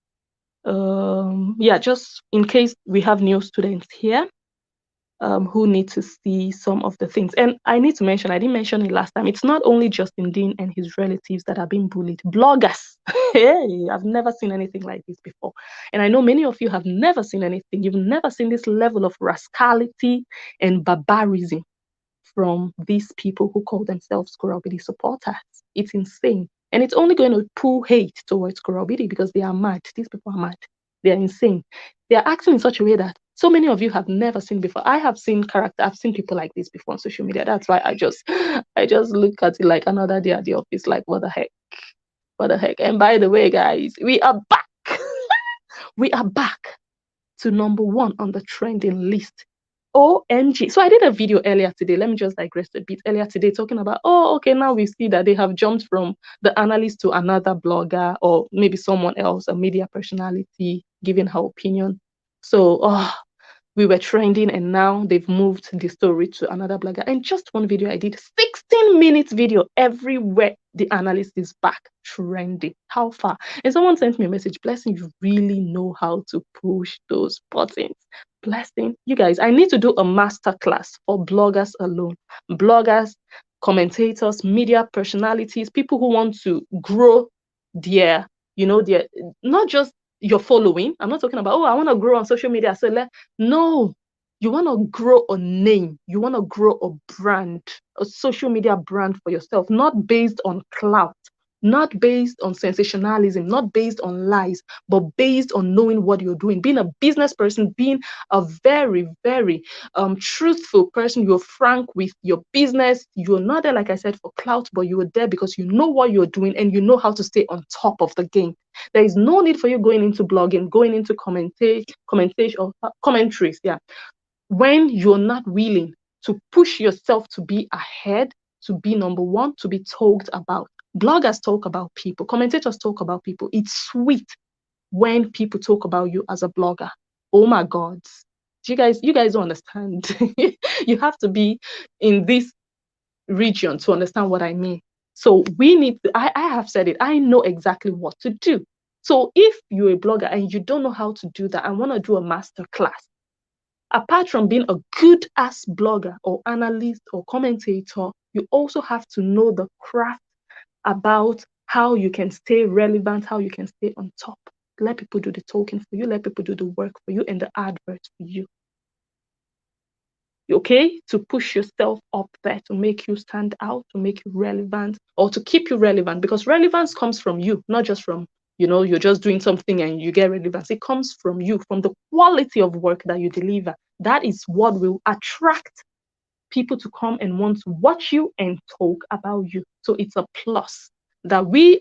Yeah, just in case we have new students here who need to see some of the things. And I need to mention, I didn't mention it last time, it's not only Justin Dean and his relatives that are being bullied. Bloggers. Hey, I've never seen anything like this before. And I know many of you have never seen anything. You've never seen this level of rascality and barbarism from these people who call themselves Korobidi supporters. It's insane. And it's only going to pull hate towards Korobidi because they are mad. These people are mad. They are insane. They are acting in such a way that so many of you have never seen before. I have seen character. I've seen people like this before on social media. That's why I just look at it like another day at the office, like, what the heck? What the heck? And by the way, guys, we are back. We are back to number 1 on the trending list. OMG. So I did a video earlier today. Let me just digress a bit. Earlier today, talking about, oh, okay, now we see that they have jumped from the analyst to another blogger, or maybe someone else, a media personality, giving her opinion. So, we were trending, and now they've moved the story to another blogger. And just one video I did, 16-minute video, everywhere the analyst is back trending. How far? And someone sent me a message, Blessing, you really know how to push those buttons. Blessing, you guys, I need to do a master class for bloggers alone. Bloggers, commentators, media personalities, people who want to grow their, their, not just your following. I'm not talking about, oh, I want to grow on social media. So no, you want to grow a name. You want to grow a brand, a social media brand for yourself, not based on clout, not based on sensationalism, not based on lies, but based on knowing what you're doing, being a business person, being a very, very truthful person. You're frank with your business. You're not there, like I said, for clout, but you are there because you know what you're doing and you know how to stay on top of the game. There is no need for you going into blogging, going into commentation or commentaries, when you're not willing to push yourself to be ahead, to be number 1, to be talked about. Bloggers talk about people, commentators talk about people. It's sweet when people talk about you as a blogger. Oh my God. You guys don't understand. You have to be in this region to understand what I mean. So we need to, I have said it, I know exactly what to do. So if you're a blogger and you don't know how to do that, I want to do a master class. Apart from being a good ass blogger or analyst or commentator, you also have to know the craft about how you can stay relevant, how you can stay on top. Let people do the talking for you, let people do the work for you and the adverts for you. Okay? To push yourself up there, to make you stand out, to make you relevant, or to keep you relevant, because relevance comes from you, not just from you're just doing something and you get relevance. It comes from you, from the quality of work that you deliver. That is what will attract people to come and want to watch you and talk about you. So it's a plus that we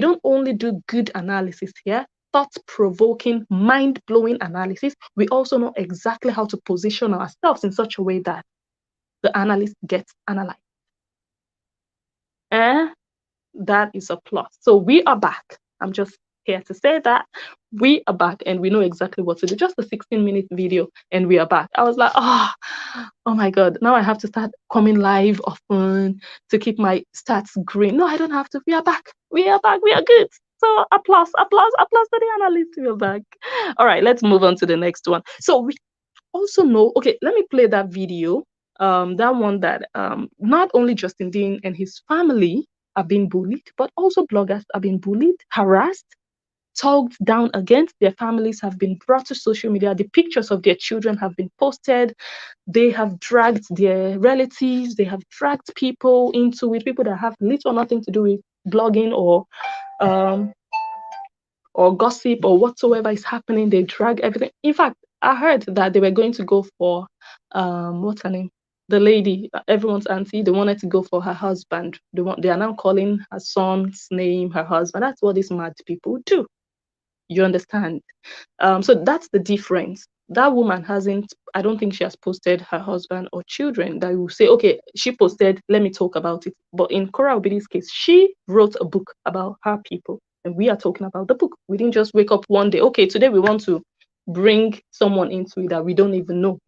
don't only do good analysis here, thought-provoking, mind-blowing analysis. We also know exactly how to position ourselves in such a way that the analyst gets analyzed. And that is a plus. So we are back. I'm just here to say that we are back and we know exactly what to do. Just a 16-minute video and we are back. I was like, oh my God, now I have to start coming live often to keep my stats green. No, I don't have to. We are back. We are back. We are good. So applause to the analysts. We are back. All right, let's move on to the next one. So we also know, okay, let me play that video. That one that not only Justin Dean and his family are being bullied, but also bloggers are being bullied, harassed, talked down against. Their families have been brought to social media. The pictures of their children have been posted. They have dragged their relatives. They have dragged people into it, people that have little or nothing to do with blogging or gossip or whatsoever is happening. They drag everything. In fact, I heard that they were going to go for what's her name? The lady, everyone's auntie. They wanted to go for her husband. They are now calling her son's name her husband. That's what these mad people do. You understand? So that's the difference. That woman hasn't, I don't think she has posted her husband or children that will say, okay, she posted, let me talk about it. But in Cora Obidi's case, she wrote a book about her people. And we are talking about the book. We didn't just wake up one day, okay, today we want to bring someone into it that we don't even know.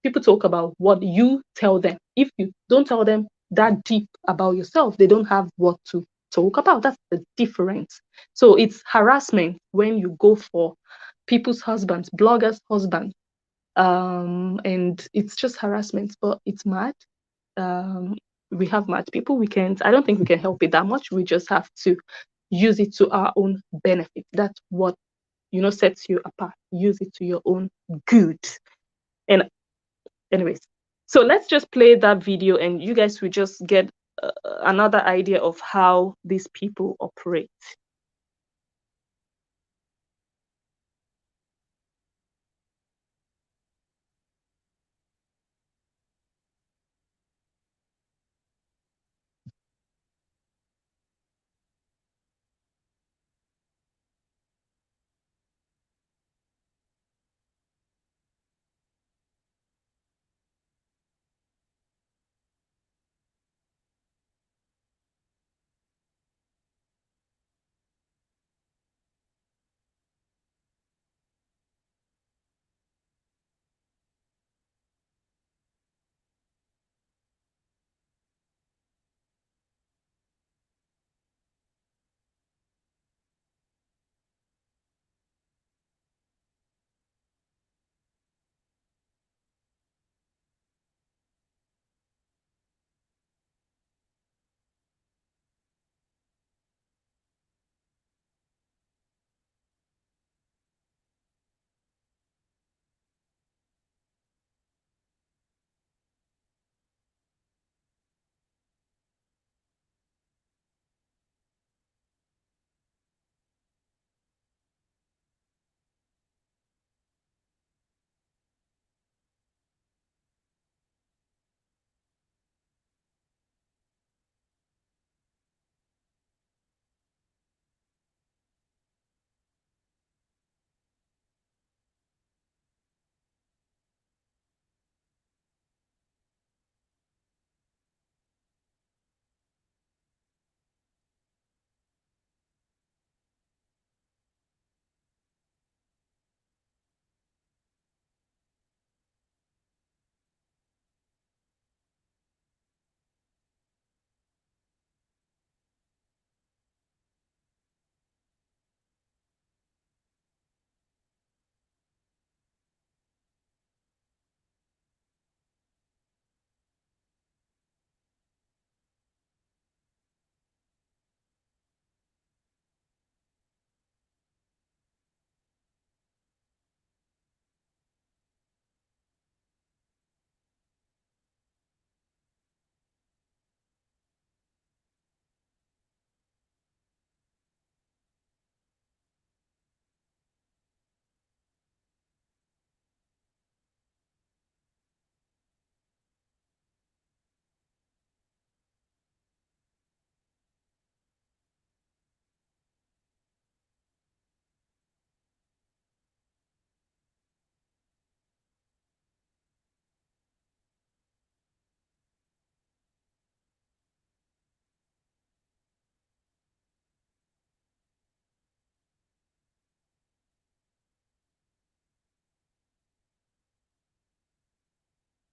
People talk about what you tell them. If you don't tell them that deep about yourself, they don't have what to talk about. That's the difference. So it's harassment when you go for people's husbands, bloggers' husbands, and it's just harassment. But it's mad. We have mad people. I don't think we can help it that much. We just have to use it to our own benefit. That's what sets you apart. Use it to your own good. And anyways, so let's just play that video and you guys will just get another idea of how these people operate.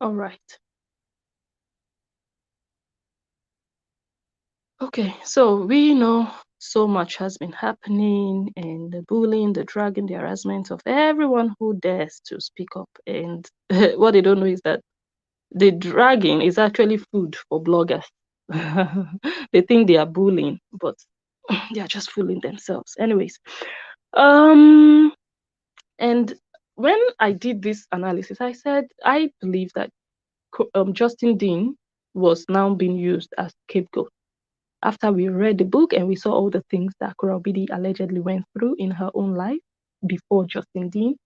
All right. Okay, so we know so much has been happening, and the bullying, the dragging, the harassment of everyone who dares to speak up. And what they don't know is that the dragging is actually food for bloggers. They think they are bullying, but they are just fooling themselves. Anyways, um, and when I did this analysis, I said I believe that Justin Dean was now being used as scapegoat after we read the book and we saw all the things that Kurobidi allegedly went through in her own life before Justin Dean.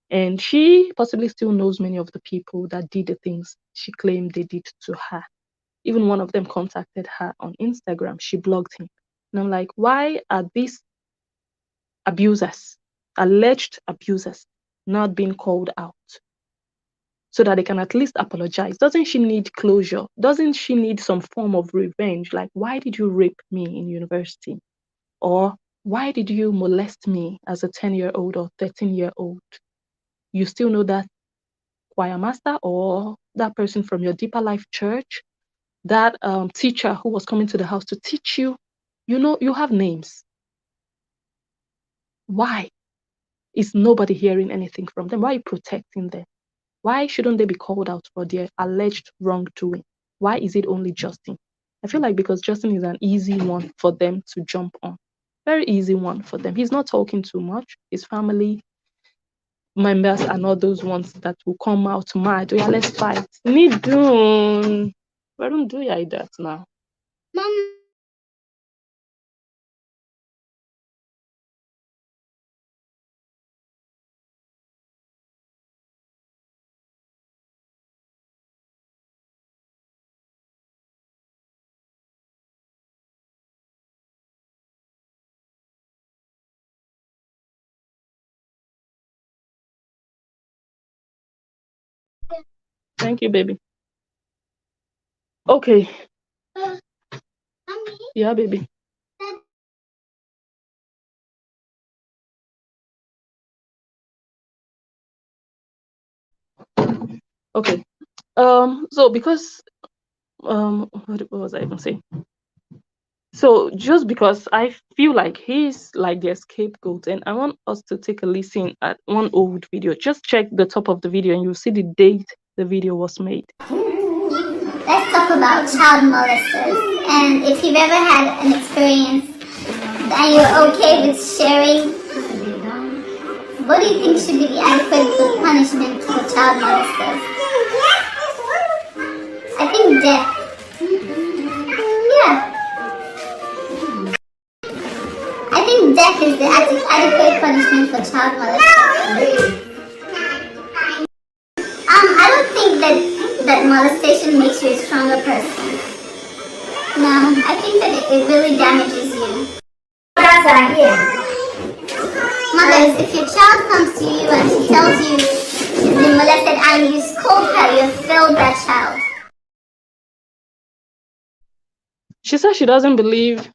And she possibly still knows many of the people that did the things she claimed they did to her. Even one of them contacted her on Instagram. She blocked him. And I'm like, why are these abusers, alleged abusers, not being called out so that they can at least apologize? Doesn't she need closure? Doesn't she need some form of revenge? Like, why did you rape me in university? Or why did you molest me as a 10-year-old or 13-year-old? You still know that choir master or that person from your deeper life church, that teacher who was coming to the house to teach you. You know, you have names. Why is nobody hearing anything from them? Why are you protecting them? Why shouldn't they be called out for their alleged wrongdoing? Why is it only Justin? I feel like because Justin is an easy one for them to jump on. Very easy one for them. He's not talking too much. His family members are not those ones that will come out mad. Oh, yeah, let's fight. Need doing. Why don't do like that now? Mom. Thank you, baby. Okay. Yeah, baby. Okay. So because what was I even saying? So just because I feel like he's like the scapegoat, and I want us to take a listen at one old video. Just check the top of the video and you'll see the date the video was made. Let's talk about child molesters. And if you've ever had an experience and you're okay with sharing, what do you think should be the adequate punishment for child molesters? I think death. Yeah. I think death is the adequate punishment for child molestation. I don't think that molestation makes you a stronger person. No, I think that it really damages you. Mothers, if your child comes to you and she tells you she's been molested and you scold her, you have failed that child. She says she doesn't believe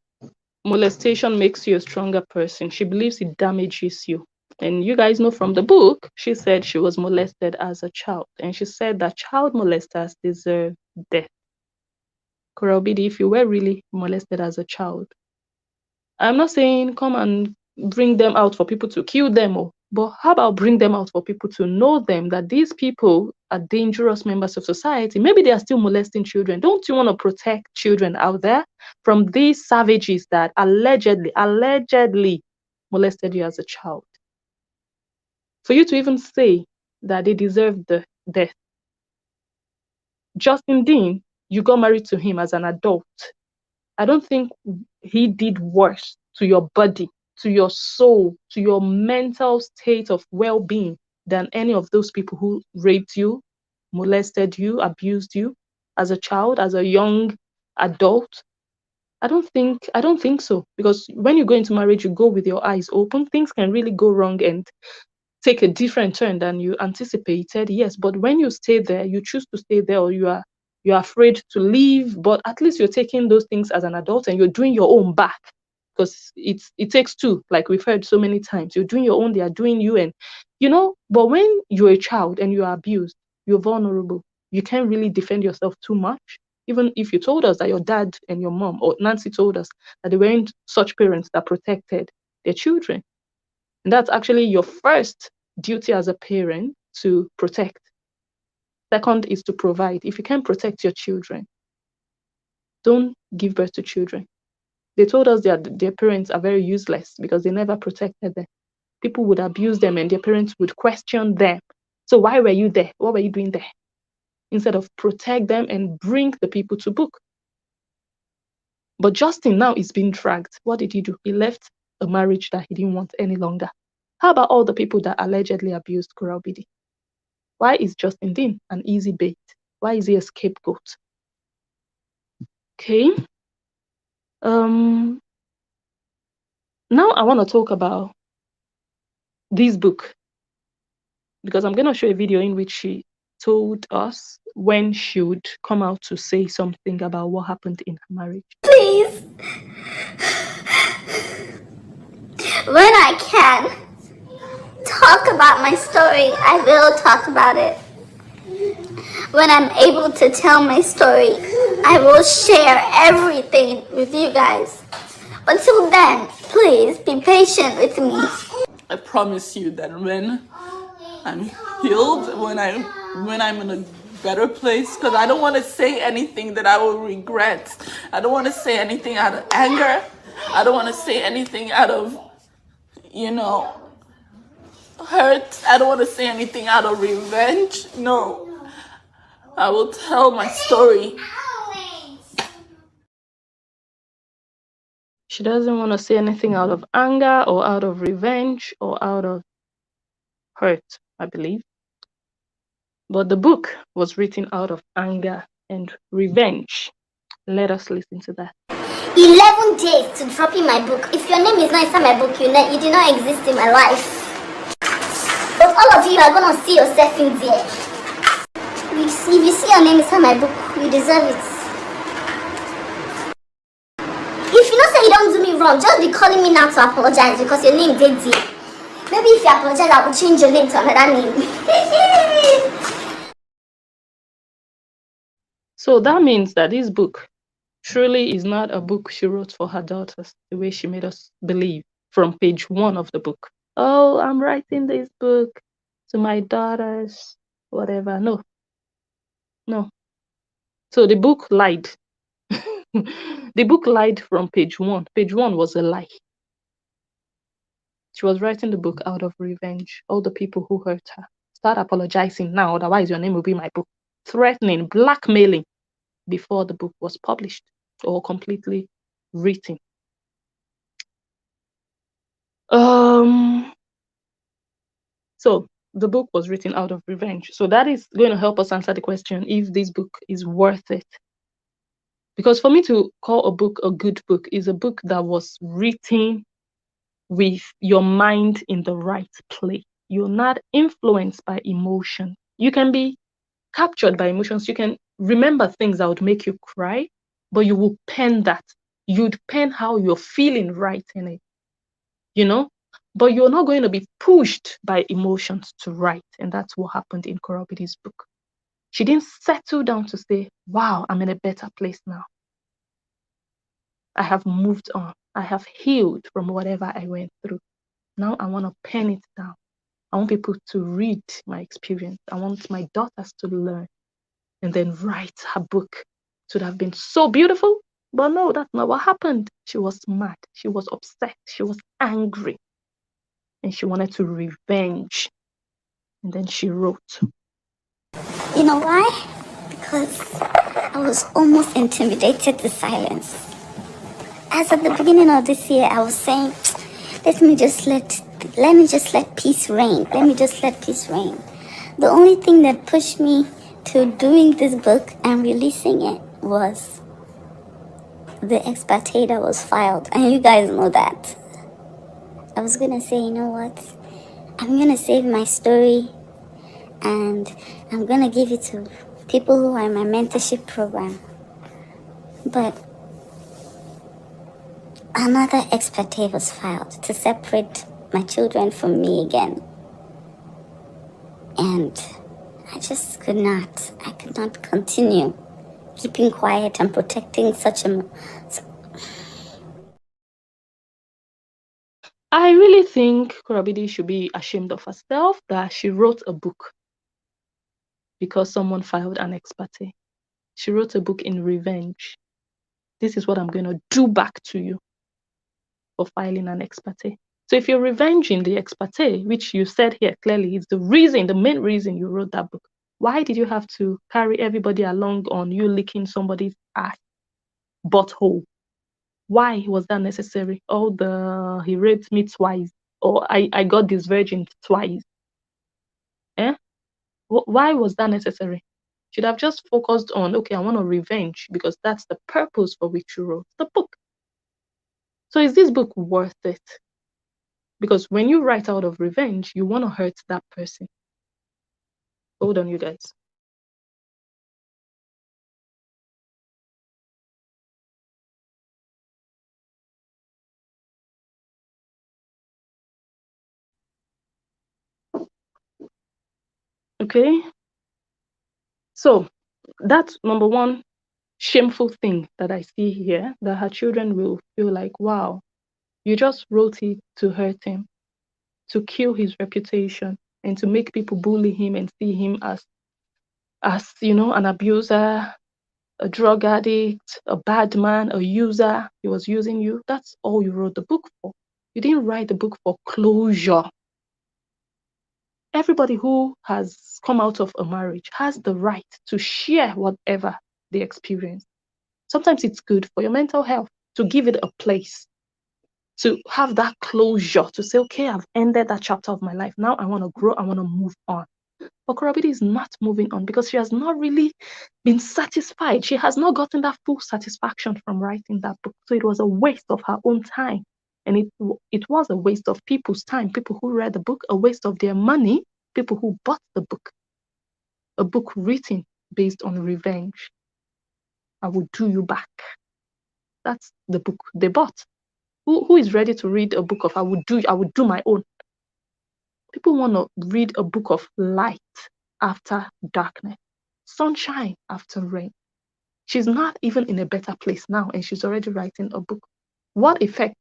molestation makes you a stronger person. She believes it damages you. And you guys know from the book, she said she was molested as a child. And she said that child molesters deserve death. Korobidi, if you were really molested as a child, I'm not saying come and bring them out for people to kill them, but how about bring them out for people to know them, that these people are dangerous members of society? Maybe they are still molesting children. Don't you want to protect children out there from these savages that allegedly molested you as a child? For you to even say that they deserve the death. Justin Dean, you got married to him as an adult. I don't think he did worse to your body, to your soul, to your mental state of well-being than any of those people who raped you, molested you, abused you as a child, as a young adult. I don't think so. Because when you go into marriage, you go with your eyes open. Things can really go wrong and take a different turn than you anticipated. Yes, but when you stay there, you choose to stay there, or you're afraid to leave, but at least you're taking those things as an adult and you're doing your own back, because it takes two, like we've heard so many times. You're doing your own, they are doing you, and but when you're a child and you're abused, you're vulnerable. you can't really defend yourself too much. Even if you told us that your dad and your mom, or Nancy told us that they weren't such parents that protected their children. And that's actually your first duty as a parent, to protect. Second is to provide. If you can't protect your children, don't give birth to children. They told us that their parents are very useless because they never protected them. People would abuse them and their parents would question them. So why were you there? What were you doing there? Instead of protect them and bring the people to book. But Justin now is being dragged. What did he do? He left a marriage that he didn't want any longer. How about all the people that allegedly abused Kurabidi? Why is Justin Dean an easy bait? Why is he a scapegoat? Okay. Now I want to talk about this book, because I'm going to show a video in which she told us when she would come out to say something about what happened in her marriage. Please, when I can talk about my story, I will talk about it. When I'm able to tell my story, I will share everything with you guys. Until then, please be patient with me. I promise you that when I'm healed, when I'm in a better place, because I don't want to say anything that I will regret. I don't want to say anything out of anger. I don't want to say anything out of, hurt. I don't want to say anything out of revenge. No. I will tell my story. She doesn't want to say anything out of anger or out of revenge or out of hurt, I believe. But the book was written out of anger and revenge. Let us listen to that. 11 days to dropping my book. If your name is not inside my book, you do not exist in my life. But all of you are going to see yourself in there. If you see your name inside my book, you deserve it. If you know say you don't do me wrong, just be calling me now to apologize because your name did there. Maybe if you apologize, I will change your name to another name. So that means that this book truly is not a book she wrote for her daughters, the way she made us believe from page 1 of the book. Oh, I'm writing this book to my daughters, whatever. No. So the book lied. The book lied from page 1. Page 1 was a lie. She was writing the book out of revenge. All the people who hurt her. Start apologizing now, otherwise your name will be my book. Threatening, blackmailing before the book was published or completely written. So the book was written out of revenge. So that is going to help us answer the question if this book is worth it. Because for me to call a book a good book is a book that was written with your mind in the right place. You're not influenced by emotion. You can be captured by emotions. You can remember things that would make you cry, but you will pen that. You'd pen how you're feeling writing it, but you're not going to be pushed by emotions to write. And that's what happened in Korobidi's book. She didn't settle down to say, wow, I'm in a better place now. I have moved on. I have healed from whatever I went through. Now I want to pen it down. I want people to read my experience. I want my daughters to learn and then write her book. It would have been so beautiful, but no, that's not what happened. She was mad. She was upset. She was angry. And she wanted to revenge. And then she wrote. You know why? Because I was almost intimidated to silence. As at the beginning of this year, I was saying, let me just let peace reign. Let me just let peace reign. The only thing that pushed me to doing this book and releasing it was the ex-parte that was filed. And you guys know that. I was going to say, you know what? I'm going to save my story and I'm going to give it to people who are in my mentorship program. But another ex-parte was filed to separate my children from me again. And I just could not. I could not continue keeping quiet and protecting such a. I really think Korabidi should be ashamed of herself that she wrote a book because someone filed an ex parte. She wrote a book in revenge. This is what I'm going to do back to you for filing an ex parte. So if you're revenging the ex parte, which you said here clearly is the main reason you wrote that book, why did you have to carry everybody along on you licking somebody's ass butthole? Why was that necessary? He raped me twice, or I got this virgin twice. Eh? Why was that necessary? Should have just focused on, okay, I want to revenge because that's the purpose for which you wrote the book. So is this book worth it? Because when you write out of revenge, you want to hurt that person. Hold on, you guys. Okay. So that's number one shameful thing that I see here, that her children will feel like, wow, you just wrote it to hurt him, to kill his reputation, and to make people bully him and see him as an abuser, a drug addict, a bad man, a user. He was using you. That's all you wrote the book for. You didn't write the book for closure. Everybody who has come out of a marriage has the right to share whatever they experience. Sometimes it's good for your mental health to give it a place, to have that closure, to say, okay, I've ended that chapter of my life. Now I want to grow, I want to move on. But Korabidi is not moving on because she has not really been satisfied. She has not gotten that full satisfaction from writing that book. So it was a waste of her own time. And it was a waste of people's time, people who read the book, a waste of their money, people who bought the book. A book written based on revenge. I will do you back. That's the book they bought. Who is ready to read a book of I would do my own? People want to read a book of light after darkness, sunshine after rain. She's not even in a better place now, and she's already writing a book. What effect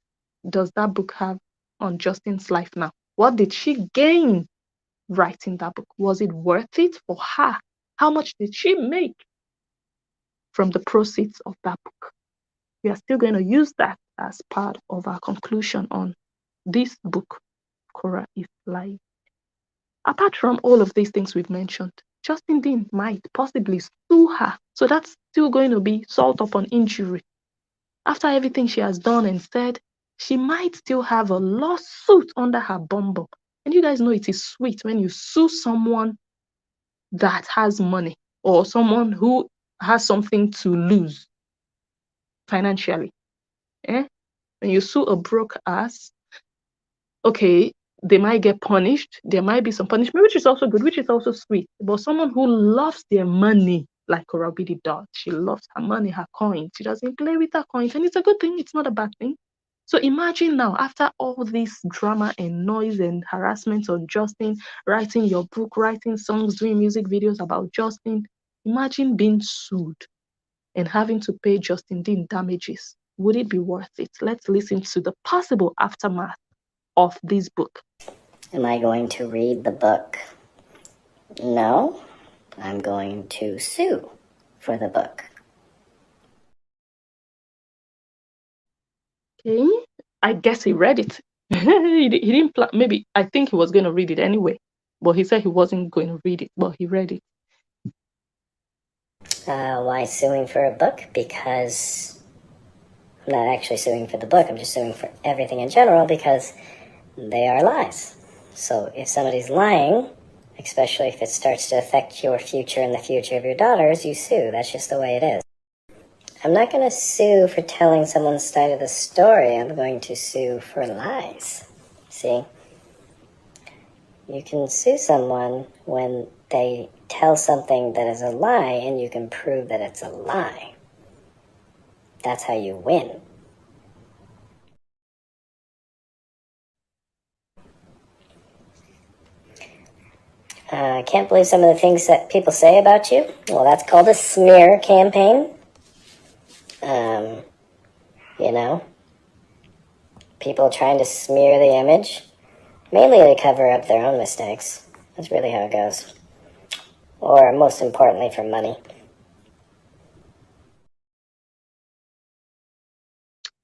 does that book have on Justin's life now? What did she gain writing that book? Was it worth it for her? How much did she make from the proceeds of that book? We are still going to use that as part of our conclusion on this book, Korah is Life. Apart from all of these things we've mentioned, Justin Dean might possibly sue her. So that's still going to be salt upon injury. After everything she has done and said, she might still have a lawsuit under her bumble. And you guys know it is sweet when you sue someone that has money or someone who has something to lose financially. When you sue a broke ass, okay, they might get punished. There might be some punishment, which is also good, which is also sweet. But someone who loves their money, like Korabidi does, she loves her money, her coins. She doesn't play with her coins, and it's a good thing. It's not a bad thing. So imagine now, after all this drama and noise and harassment on Justin, writing your book, writing songs, doing music videos about Justin, imagine being sued and having to pay Justin Dean damages. Would it be worth it? Let's listen to the possible aftermath of this book. Am I going to read the book? No, I'm going to sue for the book. Okay, I guess he read it. he didn't plan, maybe, I think he was going to read it anyway, but he said he wasn't going to read it, but he read it. Why suing for a book? Because I'm not actually suing for the book, I'm just suing for everything in general because they are lies. So if somebody's lying, especially if it starts to affect your future and the future of your daughters, you sue. That's just the way it is. I'm not going to sue for telling someone's side of the story. I'm going to sue for lies. See? You can sue someone when they tell something that is a lie and you can prove that it's a lie. That's how you win. can't believe some of the things that people say about you. Well, that's called a smear campaign. You know, people trying to smear the image, mainly to cover up their own mistakes. That's really how it goes. Or, most importantly, for money.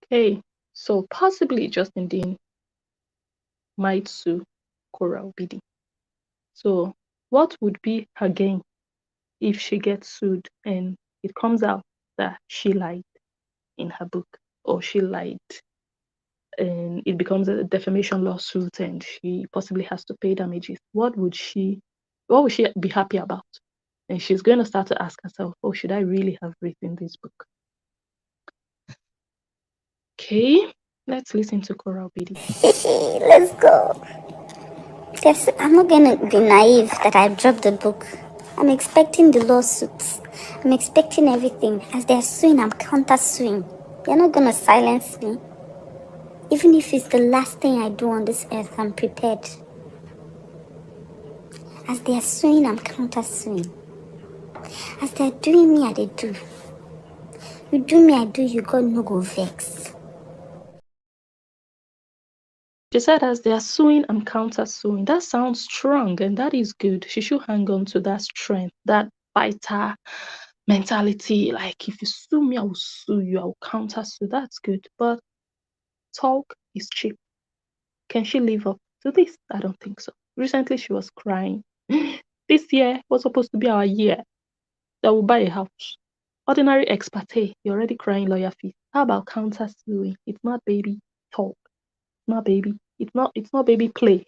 Okay, so possibly Justin Dean might sue Cora Obidi. So what would be her gain if she gets sued and it comes out that she lied in her book, or she lied and it becomes a defamation lawsuit and she possibly has to pay damages? What would she be happy about? And she's going to start to ask herself, oh, should I really have written this book? Okay, let's listen to Cora Obidi. Let's go. Yes, I'm not gonna be naive that I dropped the book. I'm expecting the lawsuits. I'm expecting everything. As they're suing, I'm counter-suing. They're not gonna silence me. Even if it's the last thing I do on this earth, I'm prepared. As they're suing, I'm counter-suing. As they're doing me, I they do. You do me, I do you. God no go vex. She said, as they are suing, I'm counter-suing. That sounds strong, and that is good. She should hang on to that strength, that fighter mentality. Like, if you sue me, I will sue you. I will counter-sue. That's good. But talk is cheap. Can she live up to this? I don't think so. Recently, she was crying. This year was supposed to be our year that we'll buy a house. Ordinary expat, you're already crying lawyer fees. How about counter-suing? It's not baby talk. Not baby. It's not baby play.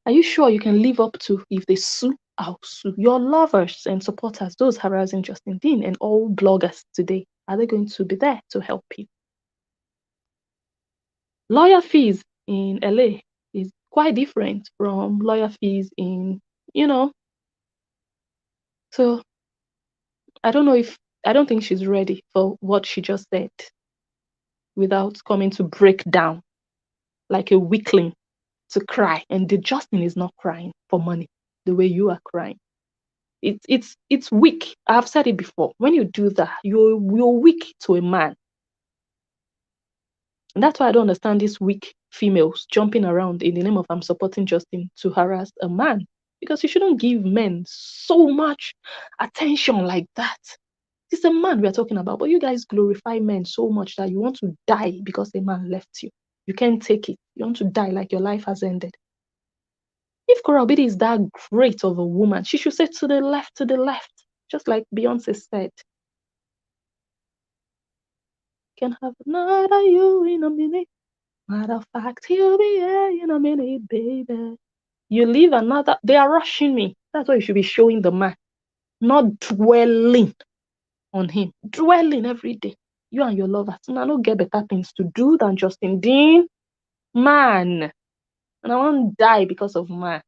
Are you sure you can live up to, if they sue, I'll sue? Your lovers and supporters, those harassing Justin Dean and all bloggers today, are they going to be there to help you? Lawyer fees in LA is quite different from lawyer fees in, so I don't think she's ready for what she just said without coming to break down like a weakling to cry. And the Justin is not crying for money the way you are crying. It's weak. I've said it before. When you do that, you're weak to a man. And that's why I don't understand these weak females jumping around in the name of I'm supporting Justin to harass a man. Because you shouldn't give men so much attention like that. It's a man we're talking about, but you guys glorify men so much that you want to die because a man left you. You can't take it. You want to die like your life has ended. If Cora Obidi is that great of a woman, she should say to the left, just like Beyonce said. Can have another you in a minute. Matter of fact, he'll be here in a minute, baby. You leave another, they are rushing me. That's why you should be showing the man, not dwelling on him. Dwelling every day. You and your lovers. And I don't get better things to do than Justin Dean. Man. And I won't die because of man.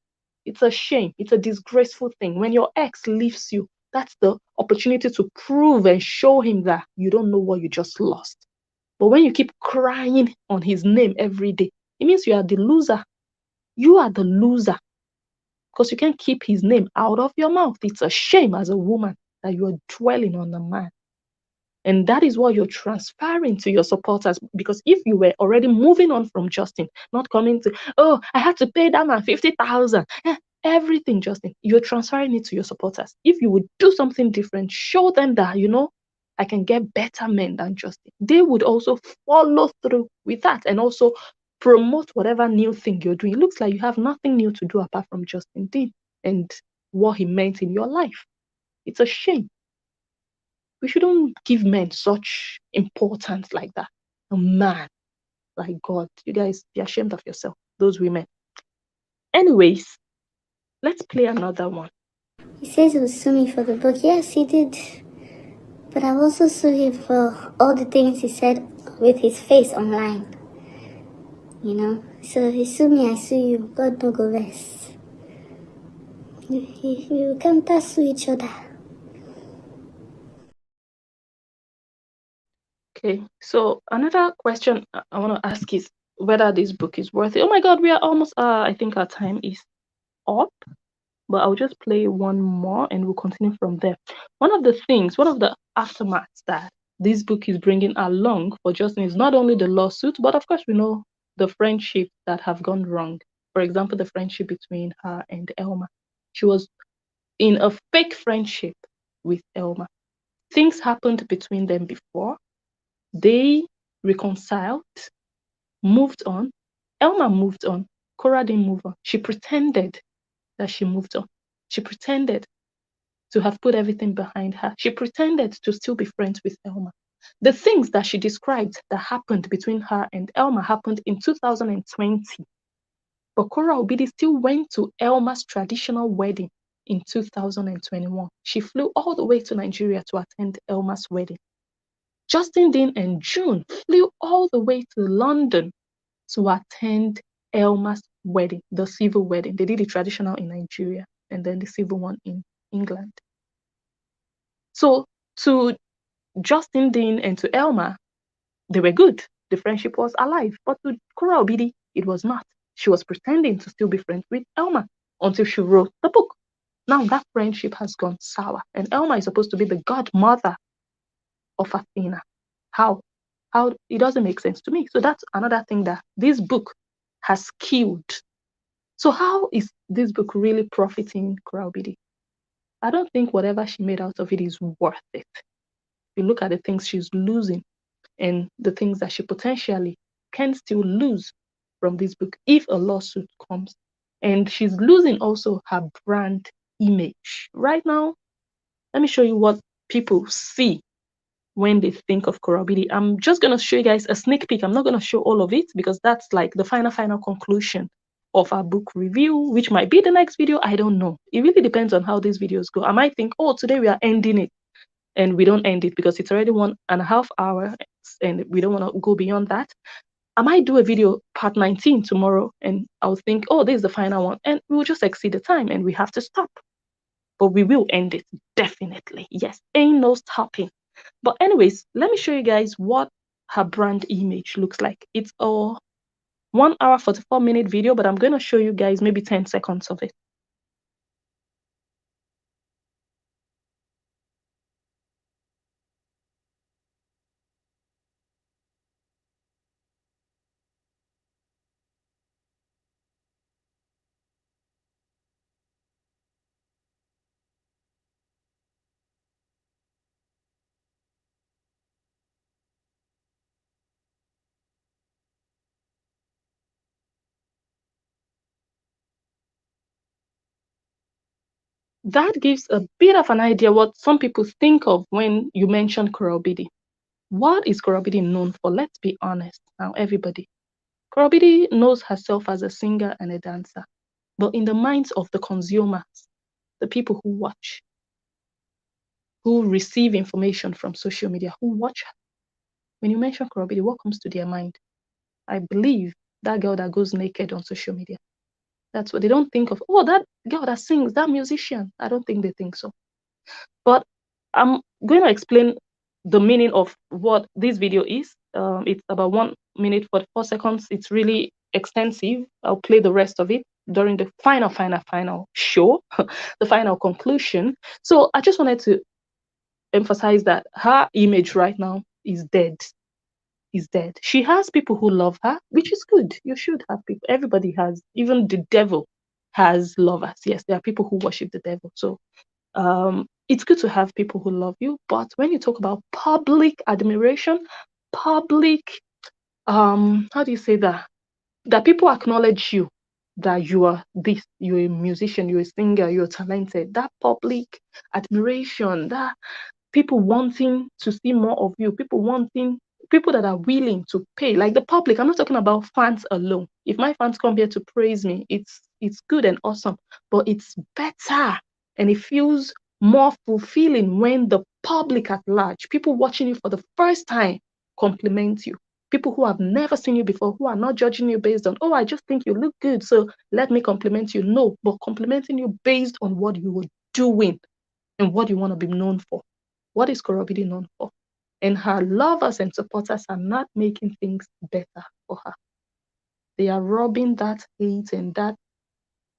It's a shame. It's a disgraceful thing. When your ex leaves you, that's the opportunity to prove and show him that you don't know what you just lost. But when you keep crying on his name every day, it means you are the loser. You are the loser. Because you can't keep his name out of your mouth. It's a shame as a woman that you are dwelling on a man. And that is what you're transferring to your supporters. Because if you were already moving on from Justin, not coming to, oh, I had to pay that man 50,000. Everything, Justin, you're transferring it to your supporters. If you would do something different, show them that, I can get better men than Justin. They would also follow through with that and also promote whatever new thing you're doing. It looks like you have nothing new to do apart from Justin Dean and what he meant in your life. It's a shame. We shouldn't give men such importance like that. A man, like God, you guys be ashamed of yourself, those women. Anyways, let's play another one. He says he will sue me for the book. Yes, he did. But I've also sued him for all the things he said with his face online. So he sue me, I sue you. God no go rest. You can't sue each other. Okay, so another question I want to ask is whether this book is worth it. Oh my God, we are almost, I think our time is up. but I'll just play one more and we'll continue from there. One of the aftermaths that this book is bringing along for Justin is not only the lawsuit, but of course we know the friendship that have gone wrong. For example, the friendship between her and Elma. She was in a fake friendship with Elma. Things happened between them before. They reconciled, moved on. Elma moved on. Cora didn't move on. She pretended that she moved on. She pretended to have put everything behind her. She pretended to still be friends with Elma. The things that she described that happened between her and Elma happened in 2020. But Cora Obidi still went to Elma's traditional wedding in 2021. She flew all the way to Nigeria to attend Elma's wedding. Justin Dean and June flew all the way to London to attend Elma's wedding, the civil wedding. They did the traditional in Nigeria and then the civil one in England. So to Justin Dean and to Elma, they were good. The friendship was alive. But to Cora Obidi, it was not. She was pretending to still be friends with Elma until she wrote the book. Now that friendship has gone sour. And Elma is supposed to be the godmother of Athena. How? How? It doesn't make sense to me. So that's another thing that this book has killed. So how is this book really profiting Cora Obidi? I don't think whatever she made out of it is worth it. If you look at the things she's losing and the things that she potentially can still lose from this book if a lawsuit comes. And she's losing also her brand image. Right now, let me show you what people see when they think of Cora Obidi. I'm just going to show you guys a sneak peek. I'm not going to show all of it because that's like the final conclusion of our book review, which might be the next video. I don't know. It really depends on how these videos go. I might think, oh, today we are ending it, and we don't end it because it's already 1.5 hours and we don't want to go beyond that. I might do a video part 19 tomorrow and I'll think, oh, this is the final one, and we'll just exceed the time and we have to stop. But we will end it, definitely. Yes, ain't no stopping. But anyways, let me show you guys what her brand image looks like. It's a 1 hour 44-minute video, but I'm going to show you guys maybe 10 seconds of it. That gives a bit of an idea what some people think of when you mention Cora Obidi. What is Cora Obidi known for? Let's be honest now, everybody. Cora Obidi knows herself as a singer and a dancer, but in the minds of the consumers, the people who watch, who receive information from social media, who watch her, when you mention Cora Obidi, what comes to their mind? I believe that girl that goes naked on social media. That's what they don't think of. Oh, that girl that sings, that musician. I don't think they think so. But I'm going to explain the meaning of what this video is. It's about 1 minute 44 seconds. It's really extensive. I'll play the rest of it during the final show, the final conclusion. So I just wanted to emphasize that her image right now is dead. Is dead. She has people who love her, which is good. You should have people. Everybody has, even the devil has lovers. Yes, there are people who worship the devil. So it's good to have people who love you, but when you talk about public admiration, public how do you say that people acknowledge you, that you are this, you're a musician, you're a singer, you're talented, that public admiration, that people wanting to see more of you, people that are willing to pay, like the public. I'm not talking about fans alone. If my fans come here to praise me, it's good and awesome, but it's better and it feels more fulfilling when the public at large, people watching you for the first time, compliment you. People who have never seen you before, who are not judging you based on, oh, I just think you look good, so let me compliment you. No, but complimenting you based on what you were doing and what you want to be known for. What is Cora Obidi known for? And her lovers and supporters are not making things better for her. They are robbing that hate and that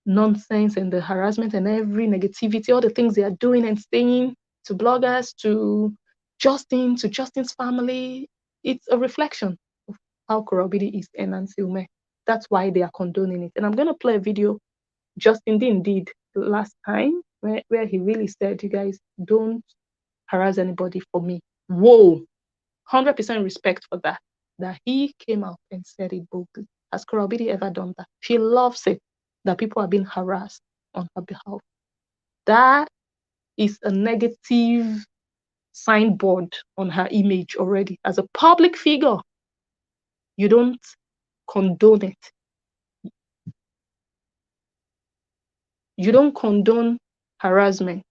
nonsense and the harassment and every negativity, all the things they are doing and saying to bloggers, to Justin's family, it's a reflection of how Korobidi is and Nancy Ume. That's why they are condoning it. And I'm going to play a video Justin did last time where he really said, you guys, don't harass anybody for me. Whoa, 100% respect for that. That he came out and said it boldly. Has Korobidi ever done that? She loves it that people are being harassed on her behalf. That is a negative signboard on her image already. As a public figure, you don't condone it. You don't condone harassment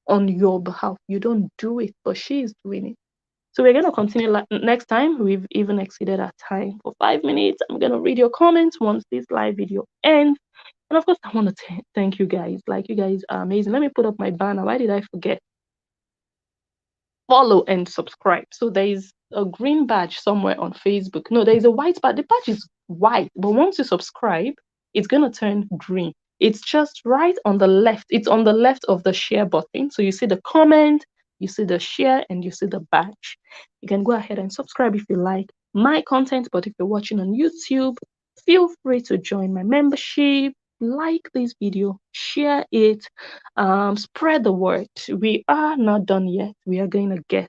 on your behalf. You don't do it, but she is doing it. So we're going to continue next time. We've even exceeded our time for 5 minutes. I'm going to read your comments once this live video ends. And of course, I want to thank you guys. Like, you guys are amazing. Let me put up my banner. Why did I forget? Follow and subscribe. So there is a green badge somewhere on Facebook. No, there is a white badge. The badge is white, but once you subscribe, it's going to turn green. It's just right on the left. It's on the left of the share button. So you see the comment, you see the share, and you see the badge. You can go ahead and subscribe if you like my content, but if you're watching on YouTube, feel free to join my membership. Like this video, share it, spread the word. We are not done yet. We are going to get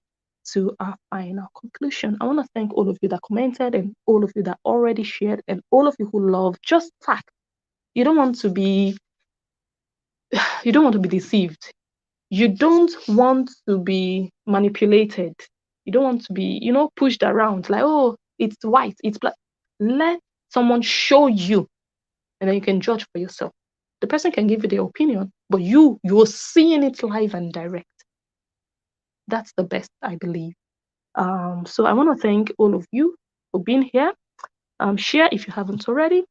to our final conclusion. I want to thank all of you that commented and all of you that already shared and all of you who love just fact. You don't want to be deceived. You don't want to be manipulated. You don't want to be, pushed around like, oh, it's white, it's black. Let someone show you, and then you can judge for yourself. The person can give you their opinion, but you're seeing it live and direct. That's the best, I believe. So I want to thank all of you for being here. Share if you haven't already.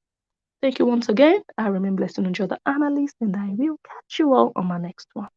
Thank you once again. I remain blessed and enjoy the analyst, and I will catch you all on my next one.